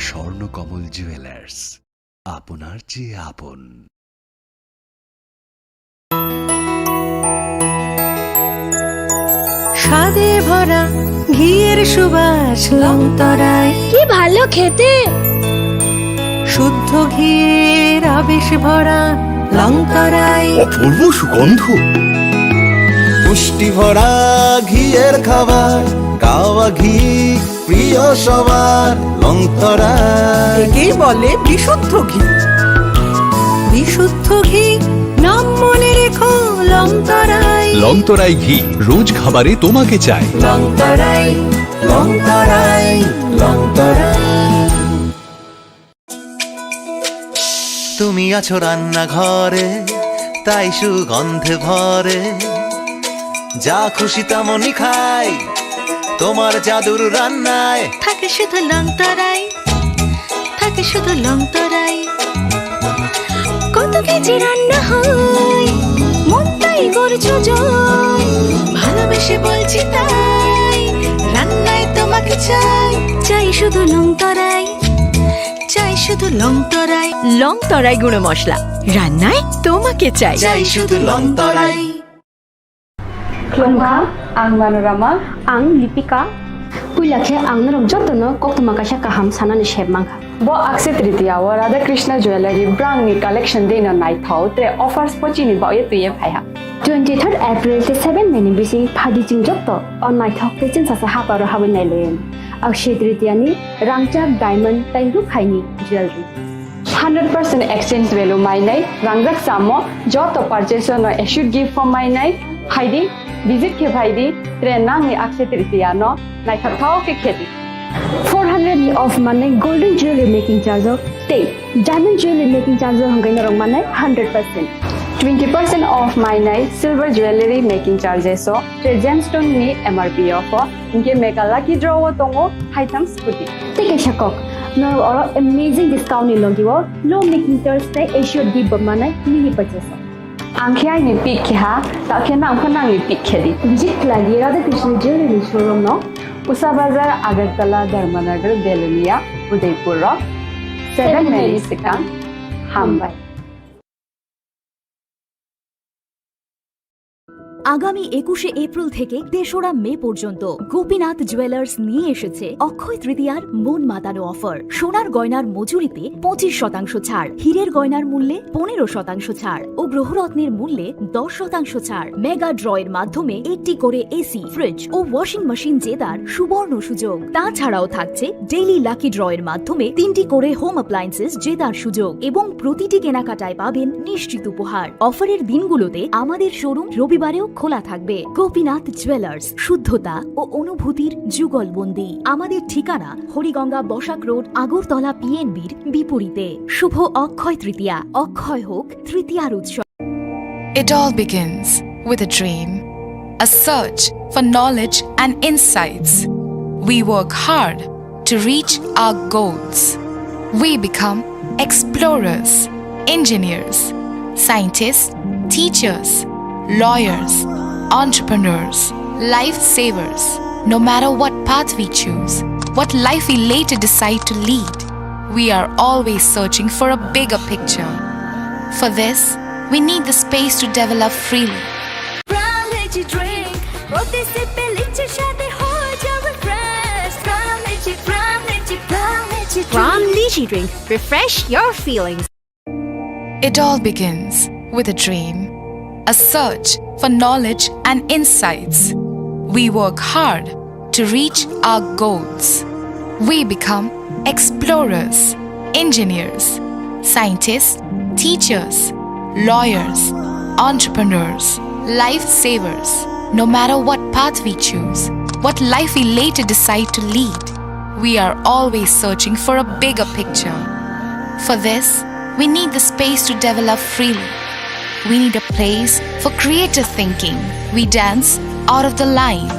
Swarnakamal jewellers, আপনার চেয়ে আপন। স্বাদে ভরা ঘিয়ের সুবাস লংতরায়, কি ভালো খেতে। শুদ্ধ ঘিয়ের আবেশ ভরা লংতরায়, অপূর্ব সুগন্ধ, পুষ্টি ভরা ঘিয়ের খাবার, গাওয়া ঘি প্রিয় সবার লংতরায়। একেই বলে বিশুদ্ধ ঘি। বিশুদ্ধ ঘি নাম মনে রেখো লংতরায়। লংতরাই ঘি রোজ খাবারে তোমাকে চাই। লংতরায়, লংতরায়, লংতরায়। তুমি আছো রান্নাঘরে, তাই সুগন্ধে ভরে, যা খুশি তেমনই খাই তোমার জাদুর রান্নায়। থাকে শুধু লংতরায়, থাকে শুধু লংতরায়। কত কেজি রান্না হয়, মন তাই করছো জয়। ভালোবেসে বলছি তাই, রান্নায় তোমাকে চাই। চাই শুধু লংতরায়, চাই শুধু লংতরায়। লংতরাই গুঁড়ো মশলা, রান্নায় তোমাকে চাই। চাই শুধু Longtharai. Klongha, ang Manorama, ang Lipika. Kuilakhe ang narok jotono koktuma kasha kaham sanani shebmangha. Bo Akshaya Tritiya wa Radha Krishna Jewelry brand ni collection dena nai thau te offers pochini ba ye tuye phaiha. 23rd April te 7 meni bisi phadi jingjokto on nai thok te chin sasa haparo habin nai len. Akshaya Tritiya ni rangchak diamond tai ru khaini jewelry. 100% exchange value mai nai rangjak samo joto purchase no issued gift from mai nai haidi visit ke bhaidi tre nang ni Akshaya Tritiya no nai thau ke kheti. 400 ni off mane golden jewelry making charge of te diamond jewelry making charge of hangai narok mane 100%. 20% off my night silver jewelry making charges so tre gemstone ni MRP offer inke mega lucky draw tongo item scooty Take a shakok. No or amazing discount ni logi wo low making charge te issue di bamane mini purchase. angkhya ni pick kha ta khena angkhana ni pick khedi Visit lagi Radha Krishna jewelry showroom no Usa Bazar Agartala Dharmanagar Belunia Udaipur Rock 7 Mary Second Hambai আগামী 21শে April থেকে 3রা মে পর্যন্ত Gopinath jewellers নিয়ে এসেছে অক্ষয় তৃতীয়ার মন মাতানো offer. সোনার গয়নার মজুরিতে 25% ছাড়, হীরের গয়নার মূল্যে 15% ছাড় ও গ্রহরত্নের মূল্যে 10% ছাড়। মেগা ড্রয়ের মাধ্যমে একটি করে এসি, ফ্রিজ ও ওয়াশিং মেশিন জেতার সুবর্ণ সুযোগ। তাছাড়াও থাকছে ডেইলি লাকি ড্রয়ের মাধ্যমে 3টি করে হোম অ্যাপ্লায়েন্সেস জেতার সুযোগ এবং প্রতিটি কেনাকাটায় পাবেন নিশ্চিত উপহার। অফারের দিনগুলোতে আমাদের শোরুম রবিবারেও খোলা থাকবে। গোপীনাথ জুয়েলার্স, শুদ্ধতা ও অনুভূতির যুগলবন্দি। আমাদের ঠিকানা হরিগঙ্গা বসাক রোড, আগরতলা পিএনবির বিপরীতে। শুভ অক্ষয় তৃতীয়া, অক্ষয় হোক তৃতীয়ার উৎসব। It all begins with a dream, a search for knowledge and insights. We work hard to reach our goals. We become explorers, engineers, scientists, teachers, lawyers, entrepreneurs, lifesavers. No matter what path we choose, what life we later decide to lead, we are always searching for a bigger picture. For this, we need the space to develop freely. Pram Lychee Drink, refresh your feelings. It all begins with a dream, a search for knowledge and insights. We work hard to reach our goals. We become explorers, engineers, scientists, teachers, lawyers, entrepreneurs, lifesavers. No matter what path we choose, what life we later decide to lead, we are always searching for a bigger picture. For this, we need the space to develop freely. We need a place for creative thinking. We dance out of the line,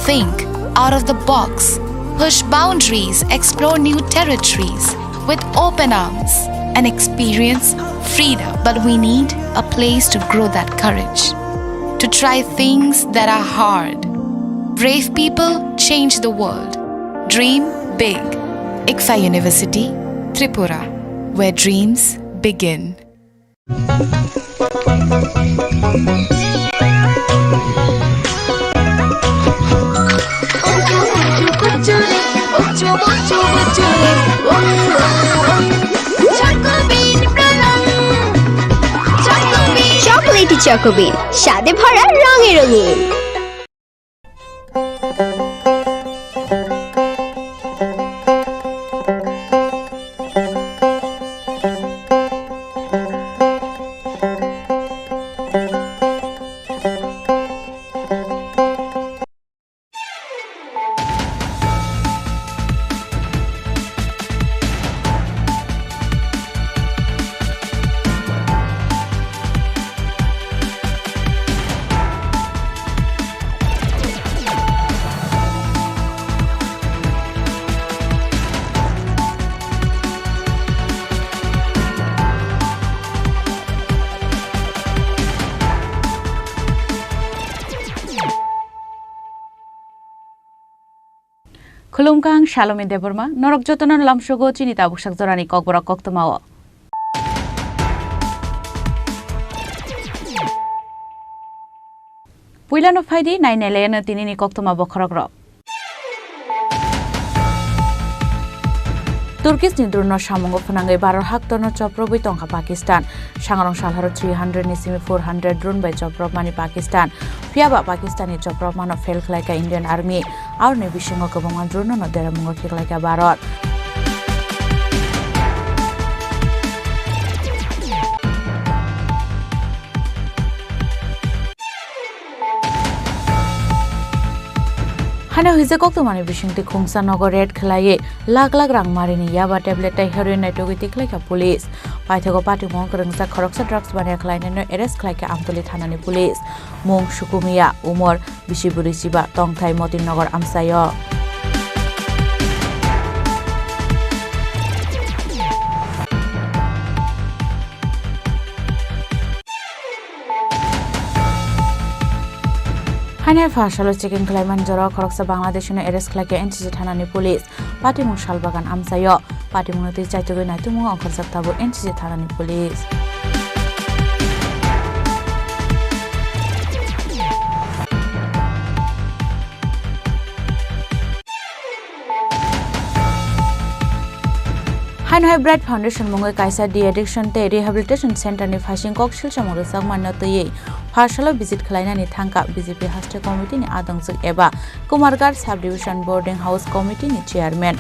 think out of the box, push boundaries, explore new territories with open arms and experience freedom. But we need a place to grow that courage, to try things that are hard. Brave people change the world. Dream big. ICFA University, Tripura, where dreams begin. Chocolaty চকোবিন স্বাদে ভরা রঙে রঙিন। Khulumkang Shalom Deborma, Norok Jotonon Lamshogo, Chinita Bushak Zorani Kokborok Koktomawa. Puilan of Heidi, 9 Elena Tinini Koktoma Bokorogro. Turkish Nindruno Shamongo Fanangai Baro Haktono Chopro Bitonka Pakistan, Shangarong Shalharo 300 Nisimi 400 drone by Chopro Mani Pakistan, Fiaba Pakistani Chopro Mano Felk like a Indian Army, our Navy Shingo Kabongan drone no Deramungo kick like a barot. Hana hise kokto mani bishingti khungsa nogo red khlaye lag rang marini yaba tablet tai heroin naitogi tiklai ka police paithago pati mong krengsa khoroksa drugs bania khlaine no arrest khlai ka amtoli thanani police mong sukumia umor bishiburi siba tongthai motin nogor amsayo Hanya Fashalo Chicken Clayman Joro Koroksa Bangladesh arrest like NCC Thanani police Patimun Shalbagan Amsayo Patimunati Chaitugina Tumu Okorsatabu NCC Thanani police Hanhai Bread Foundation Mungai Kaisa De-Addiction Te Rehabilitation Center ni Fashing Kok Shilcha Morusak Manatoye Partial visit Klaina ni Thangka BJP Hostel Committee ni Adongjuk Eba Kumargar Subdivision Boarding House Committee ni Chairman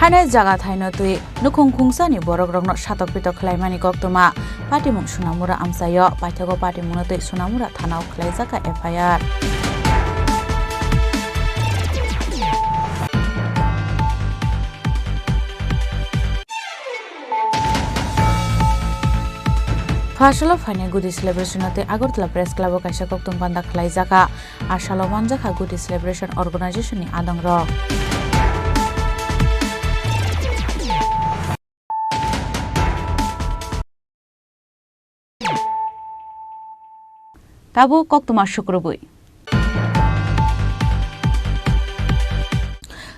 Hanai jaga thaino tui nukhung khungsa ni borok rokno satok pitok khlaimani koktoma patimung sunamura amsayo paithago patimung tui sunamura thanao khlaijaka FIR Fashalo Fine Goody Celebration at the Agortla Press Club of Kaisa Koktum Panda Klaizaka, Ashalomanjaka Goody Celebration Organization in Adang Rock. Tabu Koktuma Shukrubui.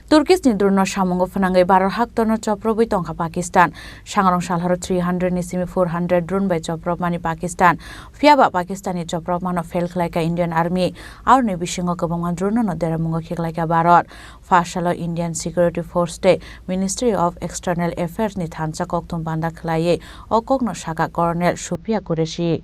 Turkish Nindruno Shamongo Fanangai Baro Haktono Chopro Bitonka Pakistan, Shangarong Shalharo 300 Nisimi 400 drone by Chopro Mani Pakistan, Fiaba Pakistani Chopro Mano Felk like a Indian Army, our Navy Shingo Kabongan drone no Deramungo kick like a barot, Fashalo Indian Security Force Day, Ministry of External Affairs ni Thansa Koktum Banda Klaye, Okogno Shaka Colonel Shupia Kureshi.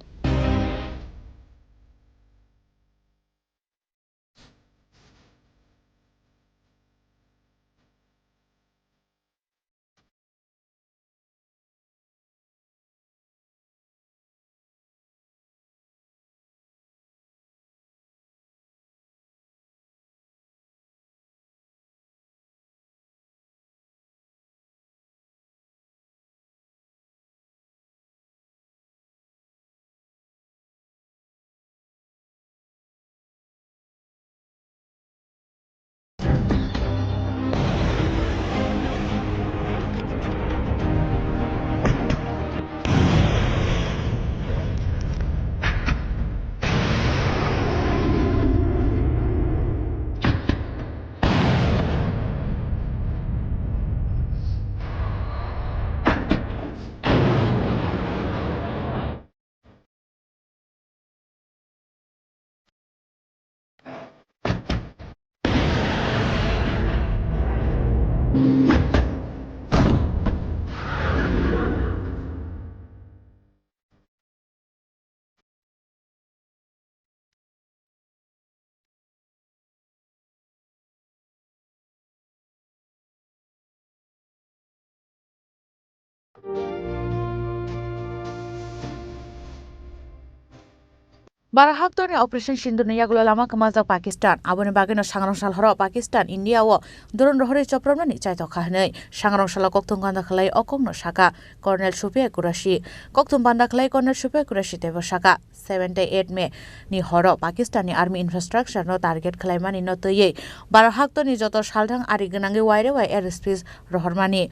Barahaktorni Operation Sindoor ni yagulo lama kemajak Pakistan. Aboni bagino sangrong salhoro Pakistan India wo doron rohori chopramna ni chai tokha hnei. Sangrong sala koktung ganda khlai okong no saka Colonel Shupia Kurashi. Koktung banda khlai Colonel Shupia Kurashi tebo saka 78 May ni horo Pakistani Army infrastructure no target khlaimani no toye. Barahaktorni joto saldang ari gnangi waire wai airspace rohormani.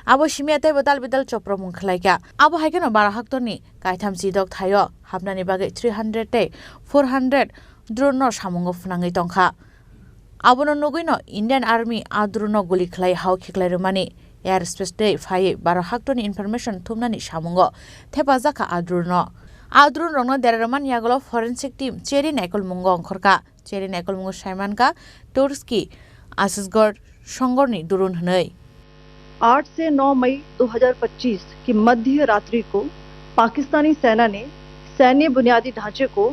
Abo shimiate betal betal chopro mungkhlaika abo haikeno barahaktorni kaitham sidok thayo hapnani bage 300 te 400 drone no samungo funangai tongkha abono nugino Indian Army adruno guli khlai hau khiklai rumani airspace te phai barahaktorni information thumnani samungo thepa jaka adruno rongno deraman yagolo forensic team cheri naikol mungo ongkhorka cheri naikol mungo saimanka turski asisgor songorni durun hnei 8 से 9 मई 2025 की मध्य रात्रि को पाकिस्तानी सेना ने सैन्य बुनियादी ढांचे को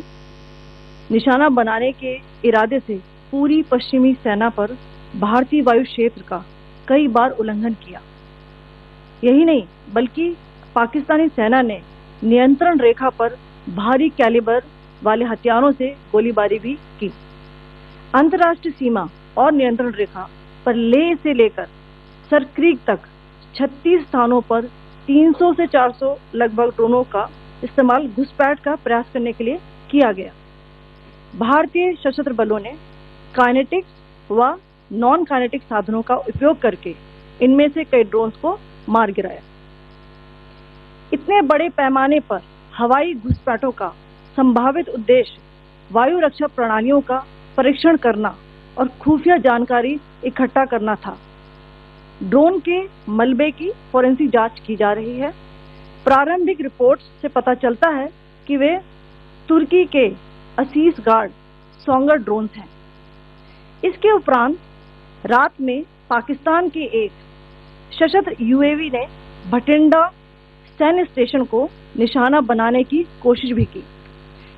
निशाना बनाने के इरादे से पूरी पश्चिमी सेना पर भारतीय वायु क्षेत्र का कई बार उल्लंघन किया। यही नहीं बल्कि पाकिस्तानी सेना ने नियंत्रण रेखा पर भारी कैलिबर वाले हथियारों से गोलीबारी भी की। अंतर्राष्ट्रीय सीमा और नियंत्रण रेखा पर लेह से लेकर सरक्रीक तक 36 स्थानों पर 300 से 400 लगभग ड्रोनों का इस्तेमाल घुसपैठ का प्रयास करने के लिए किया गया। भारतीय सशस्त्र बलों ने काइनेटिक व नॉन काइनेटिक साधनों का उपयोग करके इनमें से कई ड्रोन्स को मार गिराया। इतने बड़े पैमाने पर हवाई घुसपैठों का संभावित उद्देश्य वायु रक्षा प्रणालियों का परीक्षण करना और खुफिया जानकारी इकट्ठा करना था। ड्रोन के मलबे की फोरेंसिक जांच की जा रही है। प्रारंभिक रिपोर्ट्स से पता चलता है कि वे तुर्की के असीस गार्ड सोंगर ड्रोन्स हैं। इसके उपरांत रात में पाकिस्तान के एक सशस्त्र यूएवी ने भटिंडा सैन्य स्टेशन को निशाना बनाने की कोशिश भी की,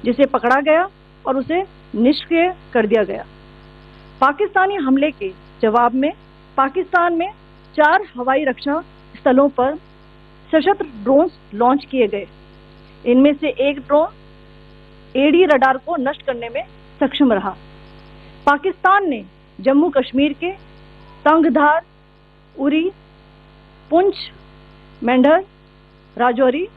जिसे पकड़ा गया और उसे निष्क्रिय कर दिया गया। पाकिस्तानी हमले के जवाब में पाकिस्तान में 4 हवाई रक्षा स्थलों पर सशस्त्र ड्रोन लॉन्च किए गए। इनमें से एक ड्रोन एडी रडार को नष्ट करने में सक्षम रहा। पाकिस्तान ने जम्मू कश्मीर के तंगधार, उरी, पुंछ, मेंढर, राजौरी,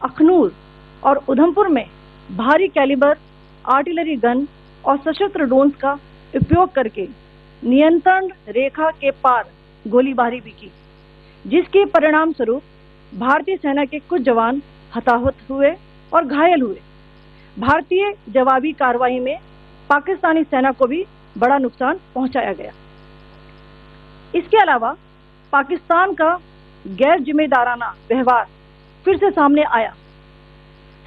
अखनूर और उधमपुर में भारी कैलिबर आर्टिलरी गन और सशस्त्र ड्रोन्स का उपयोग करके नियंत्रण रेखा के पार गोलीबारी भी की, जिसके परिणाम स्वरूप भारतीय सेना के कुछ जवान हताहत हुए और घायल हुए। भारतीय जवाबी कार्रवाई में पाकिस्तानी सेना को भी बड़ा नुकसान पहुंचाया गया। इसके अलावा पाकिस्तान का गैर जिम्मेदाराना व्यवहार फिर से सामने आया।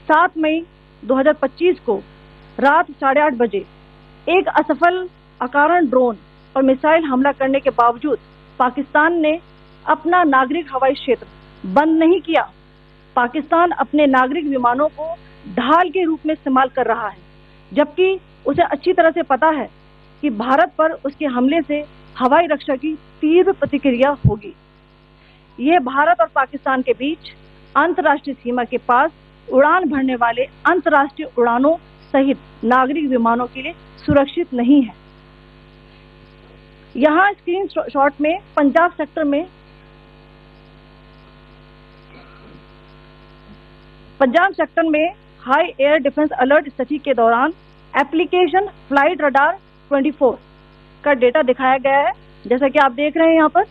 7 मई 2025 को रात 8:30 बजे एक असफल अकारण ड्रोन और मिसाइल हमला करने के बावजूद पाकिस्तान ने अपना नागरिक हवाई क्षेत्र बंद नहीं किया। पाकिस्तान अपने नागरिक विमानों को ढाल के रूप में इस्तेमाल कर रहा है, जबकि उसे अच्छी तरह से पता है कि भारत पर उसके हमले से हवाई रक्षा की तीव्र प्रतिक्रिया होगी। यह भारत और पाकिस्तान के बीच अंतर्राष्ट्रीय सीमा के पास उड़ान भरने वाले अंतर्राष्ट्रीय उड़ानों सहित नागरिक विमानों के लिए सुरक्षित नहीं है। यहाँ स्क्रीन शॉट में पंजाब सेक्टर में हाई एयर डिफेंस अलर्ट स्थिति के दौरान एप्लीकेशन फ्लाइट रडार 24 का डेटा दिखाया गया है। जैसा कि आप देख रहे हैं यहाँ पर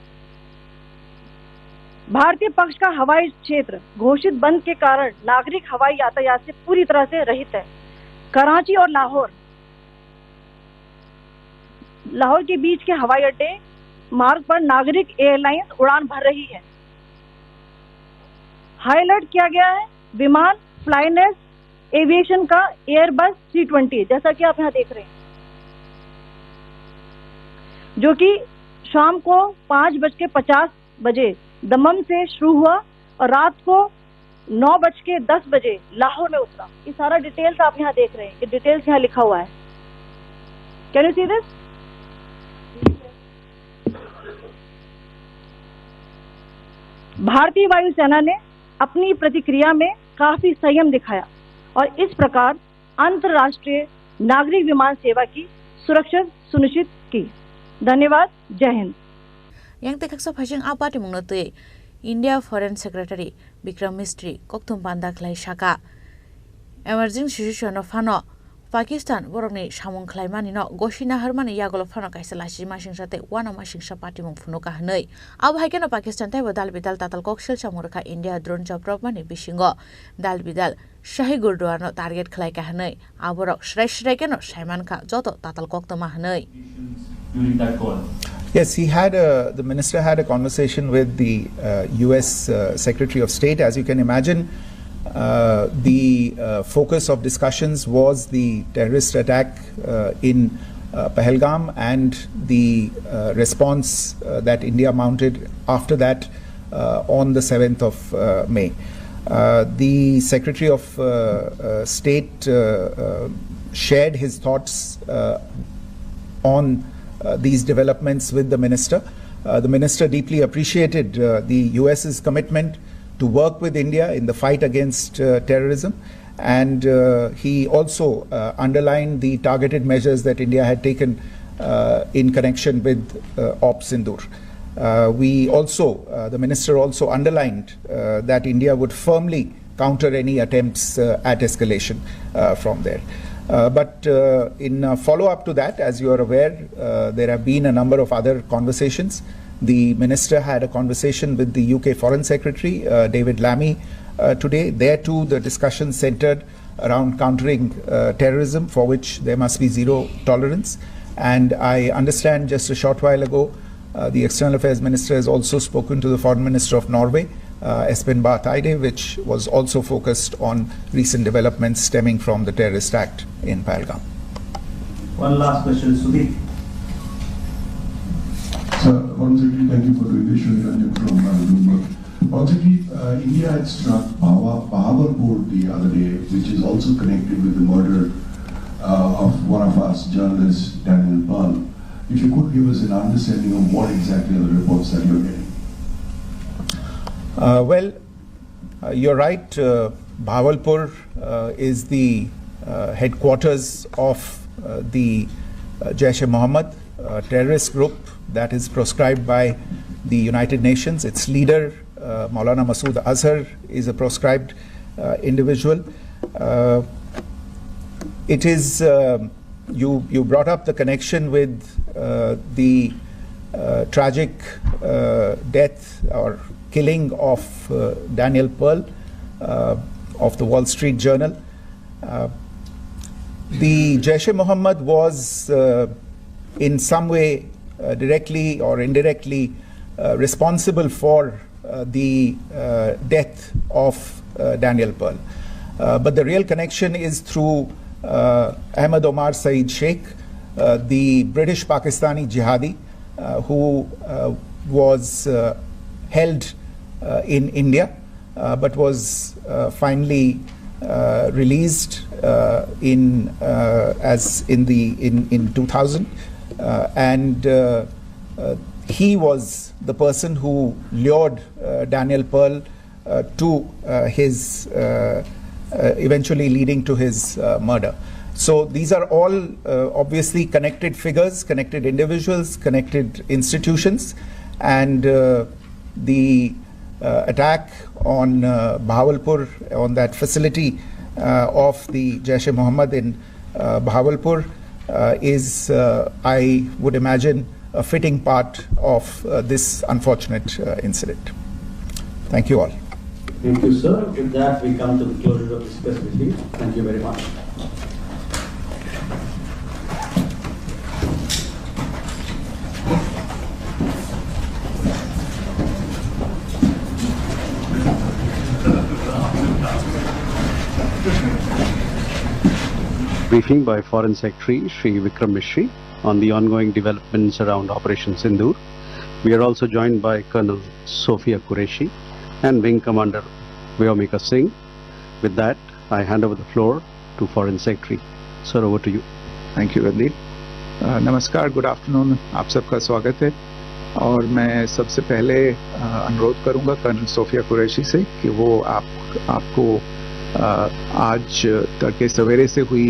भारतीय पक्ष का हवाई क्षेत्र घोषित बंद के कारण नागरिक हवाई यातायात से पूरी तरह से रहित है। कराची और लाहौर के बीच के हवाई अड्डे मार्ग पर नागरिक एयरलाइंस उड़ान भर रही है। हाई अलर्ट किया गया है विमान फ्लाइनेस एविएशन का एयरबस 320, जैसा कि आप यहाँ देख रहे हैं, जो कि शाम को 5:50 बजे दमम से शुरू हुआ और रात को 9:10 बजे लाहौर में उतरा। ये सारा डिटेल्स आप यहाँ देख रहे हैं, ये डिटेल्स यहाँ लिखा हुआ है। Can you see this? भारतीय वायुसेना ने अपनी प्रतिक्रिया में काफी संयम दिखाया और इस प्रकार अंतर्राष्ट्रीय नागरिक विमान सेवा की सुरक्षा सुनिश्चित की। धन्यवाद। जय Hind. yang tekakso phajing apati mungnote India Foreign Secretary Vikram Mistry kokthum panda khlai shaka emerging situation of fano Pakistan borokni samung khlaimani no goshina harmani yagolo fano kaisa lasima singsate wana ma singsa party mung phuno ka hnei ab haikeno Pakistan tai badal bidal tatal kokshel samurkha India drone job mani bisingo dal bidal shahi gurdwar no target khlai ka hnei aborok shrai keno saiman kha joto tatal koktoma hnei. During that call, yes, the minister had a conversation with the US Secretary of State. As you can imagine, the focus of discussions was the terrorist attack in Pahalgam and the response that India mounted after that on the 7th of May. The Secretary of State shared his thoughts on these developments with the minister. The minister deeply appreciated the US's commitment to work with India in the fight against terrorism, and he also underlined the targeted measures that India had taken in connection with Ops Sindoor. The minister also underlined that India would firmly counter any attempts at escalation from there. But in follow-up to that, as you are aware, there have been a number of other conversations. The minister had a conversation with the UK Foreign Secretary, David Lammy, today. There too, the discussion centered around countering terrorism, for which there must be zero tolerance. And I understand just a short while ago, the External Affairs Minister has also spoken to the Foreign Minister of Norway, Espen Barth Eide, which was also focused on recent developments stemming from the terrorist act in Pahalgam. one last question, Sudeep. Sir, once again, thank you for doing this. Shri Ranjan from Bloomberg. Once again, India had struck Bahawalpur the other day, which is also connected with the murder of one of us journalists, Daniel Pearl. If you could give us an understanding of what exactly are the reports that you're getting. You're right. Bahawalpur is the headquarters of the Jaish-e-Mohammed terrorist group that is proscribed by the United Nations. Its leader, Maulana Masood Azhar, is a proscribed individual. It is, you brought up the connection with the tragic death or killing of Daniel Pearl of the Wall Street Journal. The Jaish-e-Mohammed was in some way directly or indirectly responsible for the death of Daniel Pearl. But the real connection is through Ahmed Omar Saeed Sheikh, the British Pakistani jihadi who was held in India but was finally released in 2000, and he was the person who lured Daniel Pearl to his eventually leading to his murder. So these are all obviously connected figures, connected individuals, connected institutions, and the attack on Bahawalpur, on that facility of the Jaish-e-Mohammed in Bahawalpur is, I would imagine, a fitting part of this unfortunate incident. Thank you all. Thank you, sir. With that, we come to the closure of this press briefing. Thank you very much. Briefing by Foreign Secretary Shri Vikram Mishri on the ongoing developments around Operation Sindoor. We are also joined by Colonel Sophia Qureshi and Wing Commander Vyomika Singh. With that, I hand over the floor to Foreign Secretary. Sir, over to you. Thank you, Randeep. Namaskar, good afternoon. आप सबका स्वागत है. और मैं सबसे पहले अनुरोध करूंगा कर्नल सोफिया कुरैशी से कि वो आपको आज तड़के सवेरे से हुई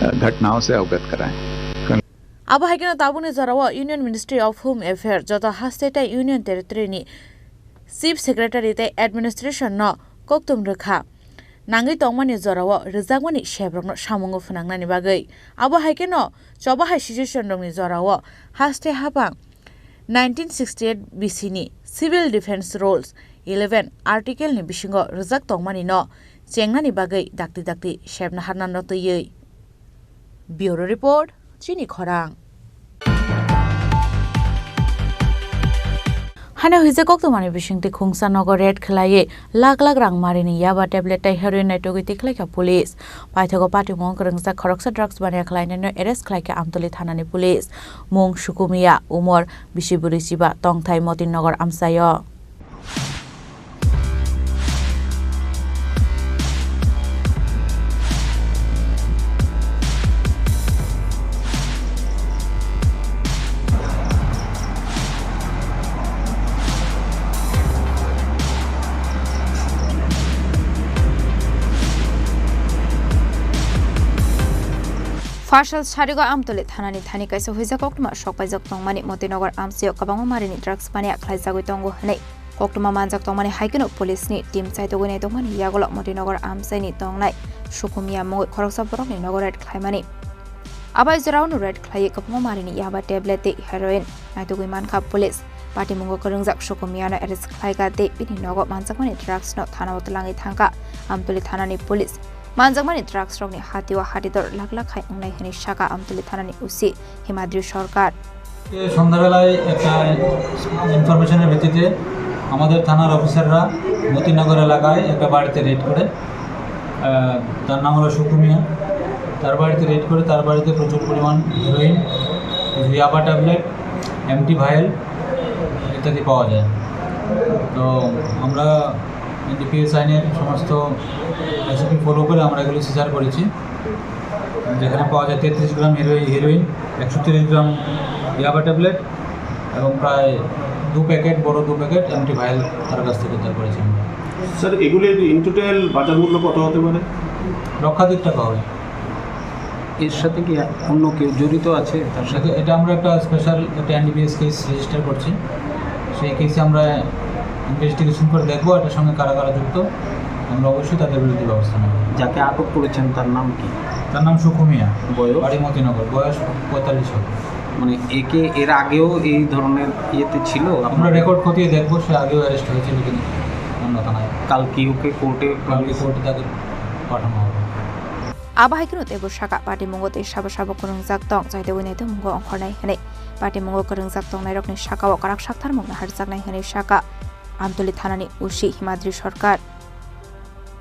घटनाओं से अवगत कराएं। Abo haikena tabune jarawa Union Ministry of Home Affairs jota hasteta Union Territory ni Chief Secretary te Administration no koktum rekha nangai tongmani jarawa rizagmani shebrokno samungo phunangnani bagai abo haikeno chobahai situation rongni jarawa haste habang 1968 BC ni Civil Defense Rules 11 article ni bisingo rizak tongmani no chengnani bagai dakti shebna harna no toyei Bureau Report Chini Khorang Hana huise koktomani bishingti khungsa nogo red khlaye lakh rang marini yaba tablet tai heroin naitogi tiklai ka police paithago party mong krangsa khoroksa drugs bania khlaine no arrest khlai ka amtoli thanani police mong sukumia umor bishiburi siba tongthai motin nogor amsayo Farshal Sharigo Amtoli Thanani Thani Kaisa Huiza Koktuma Shokpai Zaktong Mani Motinogar Amsio Kabang Marini Drugs Pania Klaisago Tongo Hane Koktuma Manzak Tongmani Haikino Police ni Team Saitogone Tongmani Yagola Motinogar Amsani Tongnai Shukumia Mo Koroksa Boroni Nogoret Klaimani Aba is around red clay Kapmo Marini Yaba tablet heroin Naituguman Kap Police Party Mungo Kurungzak Shukumiana Eris Klaiga de Pini Nogo Manzakmani Drugs not Tanawatalangi Tanka Amtoli Thanani Police Manjangmani drugs rogni hatiwa hatidor lakh khai ongnai hini shaka amtuli thanani usi himadri সরকার এই সন্ধ্যাবেলায় একটা ইনফরমেশনের ভিত্তিতে আমাদের থানার অফিসাররা মতিনগর এলাকায় একটা বাড়িতে রেড করে তার নাম হলো সুকুমিয়া তার বাড়িতে রেড করে তার বাড়িতে প্রচুর পরিমাণ হেরোইন ইয়াবা ট্যাবলেট এমটি ভাইল ইত্যাদি পাওয়া যায় তো আমরা ডিপিএস আইনের সমস্ত রেসিপি ফলো করে আমরা এগুলো সিজার করেছি যেখানে পাওয়া যায় 33 গ্রাম হেরোইন 130 গ্রাম ইয়াবা ট্যাবলেট এবং প্রায় 2 প্যাকেট বড় 2 প্যাকেট এমটি ভাইল তার কাছ থেকে উদ্ধার করেছি স্যার এগুলোর ইন টোটাল বাজার মূল্য কত হতে পারে লক্ষাধিক টাকা হবে এর সাথে কি অন্য কেউ জড়িত আছে তার সাথে এটা আমরা একটা স্পেশাল একটা এনডিপিএস কেস রেজিস্টার করছি সেই কেসে আমরা ইনভেস্টিগেশন করে দেখবো এটার সঙ্গে কারা কারা যুক্ত আমরা অবশ্যই তাদের বিরুদ্ধে ব্যবস্থা নেব যাকে আটক করেছেন তার নাম কি তার নাম সুকুমিয়া বাড়ি মতিনগর বয়স 45 হবে মানে একে এর আগেও এই ধরনের ইয়েতে ছিল আমরা রেকর্ড খতিয়ে দেখবো সে আগেও অ্যারেস্ট হয়েছিল কিনা অন্য থানায় কাল কি ওকে কোর্টে তাকে পাঠানো হবে Abahikino Tebo Shaka Party Mungo te Shabashabo Kurung Zaktong Zaide Winete Mungo Onkornai Hene Party Mungo Kurung Zaktong Nairokni Shaka Wakarak Shaktar Mungna Harzagnai Hene Shaka Amtoli Thanani Ushi Himadri Sorkar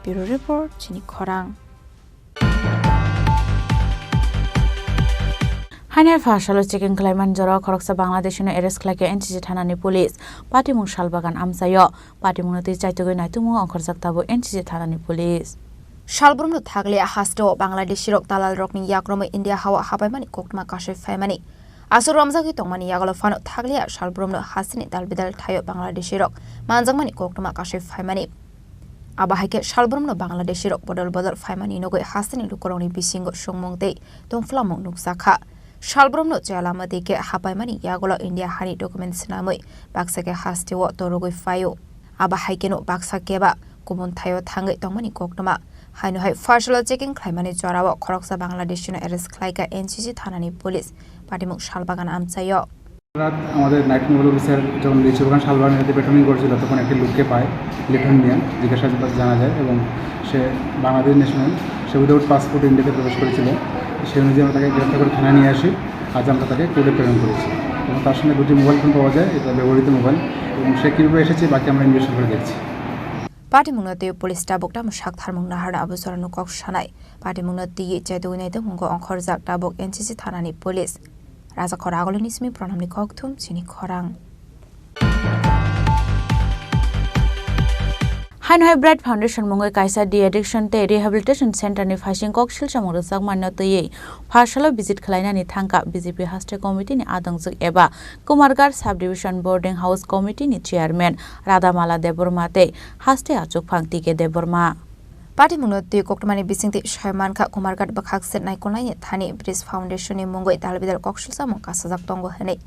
Bureau Report Chini Khorang Hainer Fashalo Chicken Clayman Joro Koroksa Bangladesh no arrest Klake NCC Thanani Police Party Mung Shalbagan Amsayo Party Munoti Chaitogo Naitumu Onkor Zaktabo NCC Thanani Police Shalbrumno Thagle Hasto Bangladesh Rok Dalal Rokni Yakromo India Hawa Habaimani Kokma Kashe Famani Asur Ramzaki Tongmani Yagalo Fano Thagle Shalbrumno Hasini Dalbidal Tayo Bangladesh Rok Manzangmani Kokma Kashe Famani Abahike Shalbrumno Bangladesh Rok Bodol Bodol Famani Nogo Hasini Lukoroni Bisingo Shongmongde Dongflamong Nuksaka Shalbrumno Jalama Deke Habaimani Yagolo India Hani Documents Namui Baksake Hastiwo Torogoi Fayo Abahike no Baksakeba Kumun Tayo Tangai Tongmani Kokma Haino hai Farshalo Chicken Claimani Jorawa Koroksa Bangladesh no arrest Klaika NCC Thanani Police Patimuk Shalbagan Amsayo রাত আমাদের night mobile officer যখন রিচিবাগান শালবাগান এতে patrolling করছিল তখন একটি লোককে পায় Lithuanian জিজ্ঞাসাবাদ জানা যায় এবং সে বাংলাদেশ ন্যাশনাল সে উইদাউট পাসপোর্ট ইন্ডিয়াতে প্রবেশ করেছিল সেই অনুযায়ী আমরা তাকে গ্রেফতার করে থানায় নিয়ে আসি আজ আমরা তাকে কোর্টে প্রেরণ করেছি এবং তার সঙ্গে দুটি মোবাইল ফোন পাওয়া যায় এটা ব্যবহৃত মোবাইল এবং সে কীভাবে এসেছে বাকি আমরা ইনভেস্টিগেশন করে দেখছি Party Munoti Police Tabok Mushak Tharmung Nahar Abusorano Kok Shanai Party Munoti Jadunete Mungo Onkor Zak Tabok NCC Thanani Police Raza Koragolonismi Pronamni Koktum Chini Khorang Hainhai Bright Foundation mungoi kaisa di addiction te rehabilitation center ni phasing kok silsamung rwsak manna tei phasalo visit khlainani thangka BJP haste committee ni adangjuk eba Kumargar subdivision boarding house committee ni chairman Radhamala Deborma te haste achuk phangti ke Deborma Party munot tui koktomani bisingti Shaiman kha Kumargar bakhak set nai konai thani Bridge Foundation ni mungoi dalbidal kokshil samung kasajak tongo hene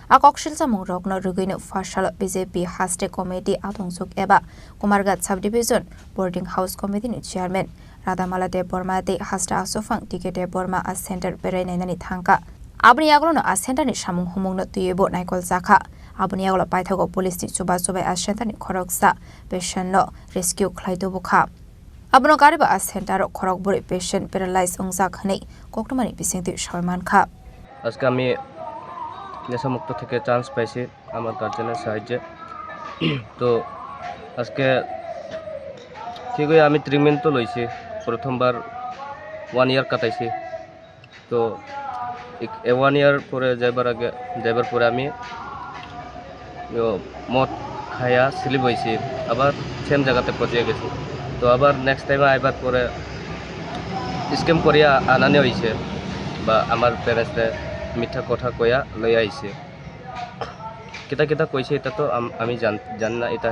a kokshil samung rokno ruguino phasalo BJP haste committee adangjuk eba Kumargar subdivision boarding house committee ni chairman Radhamala Deborma te haste asofang tike Deborma a center berai nainani thangka abni aglono a center ni samung humungno tuibo naikol jakha abni aglo paithago police ni chuba chubai a center ni khoroksa patient no rescue khlaido bukha abno gariba a center khorok buri patient paralyzed ongja khane koktomani bisingti Shaiman kha আজকে আমি নেশামুক্ত থেকে chance পাইছি আমার গার্জেনের সাহায্যে তো আজকে ঠিক হয়ে আমি ট্রিটমেন্ট তো লইছি প্রথমবার 1 ইয়ার কাটাইছি তো 1 ইয়ার পরে যাইবার পরে আমি মদ খায়া স্লিপ হয়েছি আবার সেম জায়গাতে পৌঁছে গেছি তো আবার নেক্সট টাইম আইবার পরে স্ক্যাম করিয়া আনানি হয়েছে বা আমার প্যারেন্টসরে মিঠা কথা কয়া লই আইছে কিতা কিতা কইছে এটা তো আমি জানি না এটা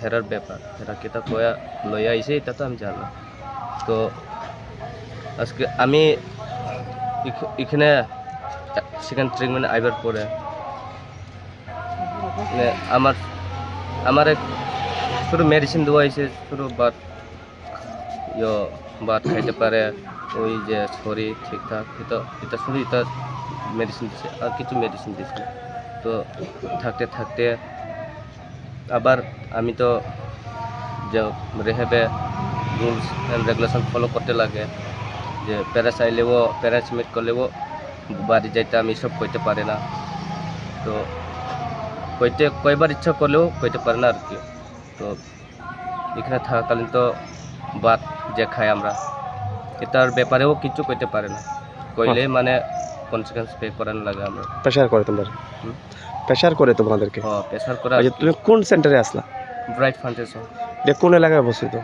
হেরার ব্যাপার হেরা কিতা কয়া লই আইছে এটা তো আমি জানি না তো আজকে আমি এখানে সেকেন্ড ট্রিটমেন্ট আইবার পরে আমার শুধু মেডিসিন দেওয়া হয়েছে শুধু বাত খাইতে পারে ওই যে শরীর ঠিকঠাক এটা শুধু এটা মেডিসিন দিচ্ছে আর কিছু মেডিসিন দিচ্ছে তো থাকতে থাকতে আবার আমি তো যে রেহেবে রুলস অ্যান্ড রেগুলেশন ফলো করতে লাগে যে প্যারেন্টস আইলেও প্যারেন্টস মিট করলেও বাড়ি যাইতে আমি সব কইতে পারে না তো কয়বার ইচ্ছা করলেও কইতে পারে না আর কি তো এখানে থাকাকালীন তো বাদ যে খাই আমরা এটার ব্যাপারেও কিছু কইতে পারে না কইলে মানে কনসিকুয়েন্স পে করানো লাগে আমরা প্রেশার করে তোমরা প্রেশার করে তোমাদেরকে প্রেশার করা তুমি কোন সেন্টারে আসলা ব্রাইট ফাউন্ডেশন এটা কোন এলাকায় অবস্থিত